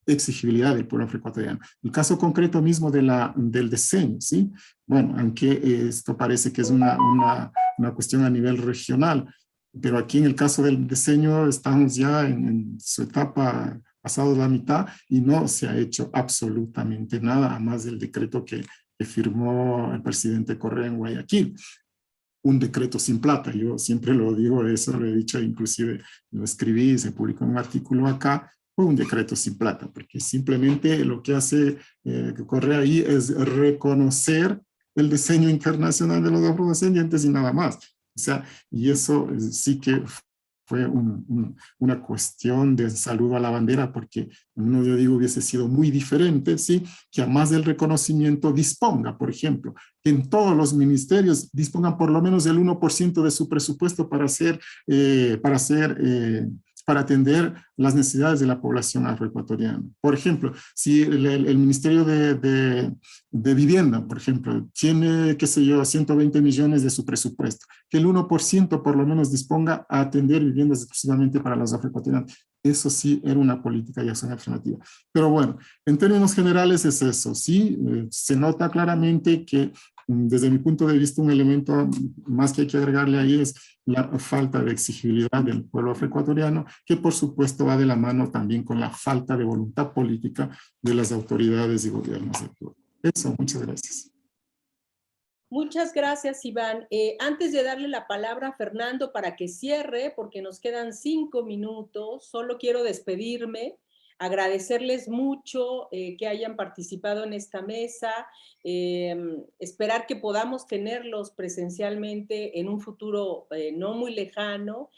exigibilidad del pueblo afroecuatoriano. El caso concreto mismo del diseño, ¿sí? Bueno, aunque esto parece que es una cuestión a nivel regional, pero aquí en el caso del diseño estamos ya en su etapa pasado la mitad y no se ha hecho absolutamente nada, a más del decreto que firmó el presidente Correa en Guayaquil. un decreto sin plata. Yo siempre lo digo, eso lo he dicho, inclusive lo escribí, se publicó un artículo acá, fue un decreto sin plata, porque simplemente lo que hace Correa ahí es reconocer el diseño internacional de los afrodescendientes y nada más. O sea, y eso sí que fue una cuestión de saludo a la bandera, porque uno, yo digo, hubiese sido muy diferente, ¿sí? Que además del reconocimiento disponga, por ejemplo, que en todos los ministerios dispongan por lo menos del 1% de su presupuesto para atender las necesidades de la población afroecuatoriana. Por ejemplo, si el Ministerio de Vivienda, por ejemplo, tiene, qué sé yo, 120 millones de su presupuesto, que el 1% por lo menos disponga a atender viviendas exclusivamente para los afroecuatorianos. Eso sí era una política y acción alternativa. Pero bueno, en términos generales es eso, sí, se nota claramente que desde mi punto de vista un elemento más que hay que agregarle ahí es la falta de exigibilidad del pueblo afroecuatoriano, que por supuesto va de la mano también con la falta de voluntad política de las autoridades y gobiernos actuales. Eso, muchas gracias. Muchas gracias, Iván. Antes de darle la palabra a Fernando para que cierre, porque nos quedan 5 minutos, solo quiero despedirme, agradecerles mucho que hayan participado en esta mesa, esperar que podamos tenerlos presencialmente en un futuro no muy lejano,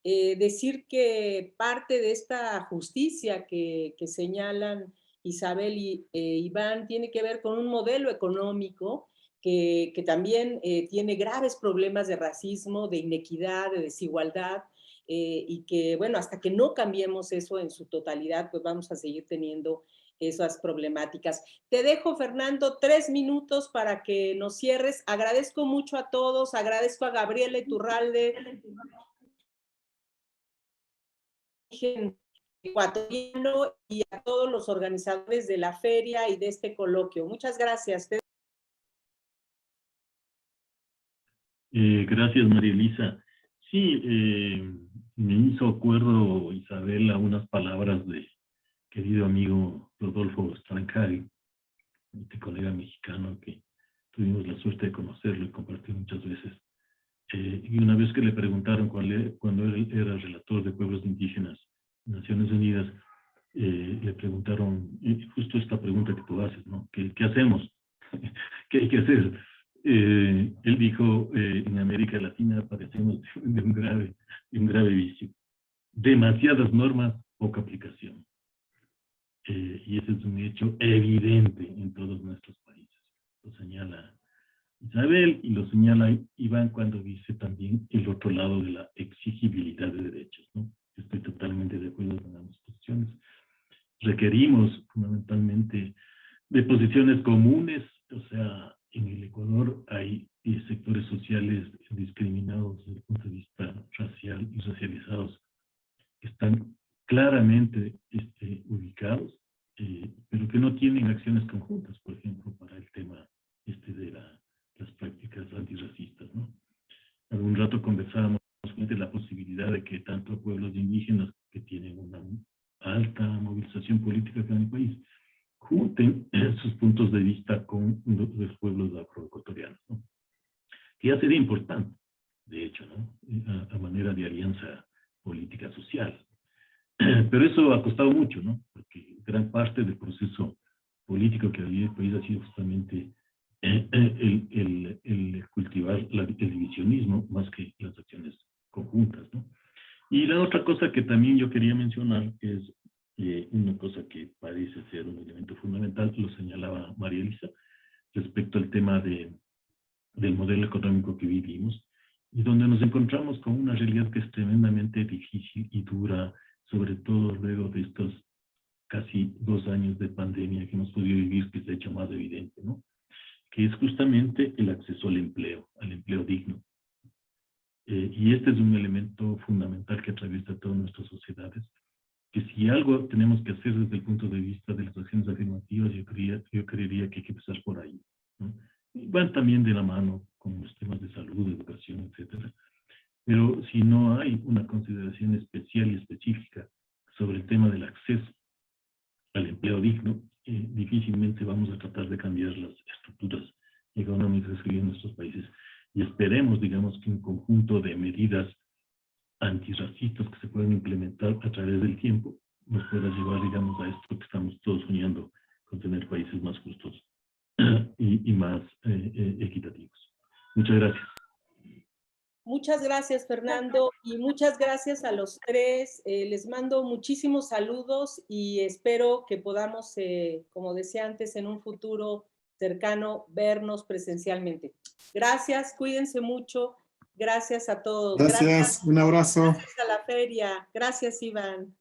decir que parte de esta justicia que señalan Isabel y Iván tiene que ver con un modelo económico que también tiene graves problemas de racismo, de inequidad, de desigualdad, y que, bueno, hasta que no cambiemos eso en su totalidad, pues vamos a seguir teniendo esas problemáticas. Te dejo, Fernando, 3 minutos para que nos cierres. Agradezco mucho a todos, agradezco a Gabriela Iturralde, ecuatoriano, y a todos los organizadores de la feria y de este coloquio. Muchas gracias. Gracias, María Elisa. Sí, me hizo acuerdo, Isabel, a unas palabras de querido amigo Rodolfo Strancari, este colega mexicano que tuvimos la suerte de conocerlo y compartir muchas veces. Y una vez que le preguntaron cuando él era relator de pueblos indígenas en Naciones Unidas, le preguntaron justo esta pregunta que tú haces, ¿no? ¿Qué hacemos? ¿Qué hay que hacer? Él dijo, en América Latina padecemos de un grave vicio. Demasiadas normas, poca aplicación. Y ese es un hecho evidente en todos nuestros países. Lo señala Isabel y lo señala Iván cuando dice también el otro lado de la exigibilidad de derechos, ¿no? Estoy totalmente de acuerdo con ambas posiciones. Requerimos fundamentalmente de posiciones comunes, o sea, en el Ecuador hay sectores sociales discriminados desde el punto de vista racial y racializados que están claramente ubicados, pero que no tienen acciones conjuntas, por ejemplo, para el tema de las prácticas antirracistas, ¿no? Algún rato conversábamos de la posibilidad de que tanto pueblos indígenas que tienen una alta movilización política acá en el país junten sus puntos de vista con los pueblos afroecuatorianos, ¿no? Que ya sería importante, de hecho, ¿no? A manera de alianza política social. Pero eso ha costado mucho, ¿no? Porque gran parte del proceso político que había en el país ha sido justamente el cultivar el divisionismo más que las acciones conjuntas, ¿no? Y la otra cosa que también yo quería mencionar es una cosa que parece ser un elemento fundamental, lo señalaba María Elisa, respecto al tema del modelo económico que vivimos, y donde nos encontramos con una realidad que es tremendamente difícil y dura, sobre todo luego de estos casi 2 años de pandemia que hemos podido vivir, que se ha hecho más evidente, ¿no? Que es justamente el acceso al empleo digno. Y este es un elemento fundamental que atraviesa todas nuestras sociedades, que si algo tenemos que hacer desde el punto de vista de las acciones afirmativas, yo creería que hay que empezar por ahí, ¿no? Y van también de la mano con los temas de salud, educación, etcétera. Pero si no hay una consideración especial y específica sobre el tema del acceso al empleo digno, difícilmente vamos a tratar de cambiar las estructuras económicas que hay en nuestros países. y esperemos, digamos, que un conjunto de medidas antirracistas que se pueden implementar a través del tiempo nos pueda llevar, digamos, a esto que estamos todos soñando, con tener países más justos y más equitativos. Muchas gracias. Muchas gracias, Fernando, y muchas gracias a los tres. Les mando muchísimos saludos y espero que podamos, como decía antes, en un futuro cercano, vernos presencialmente. Gracias, cuídense mucho. Gracias a todos. Gracias, un abrazo. Gracias a la feria. Gracias, Iván.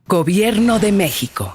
Gobierno de México.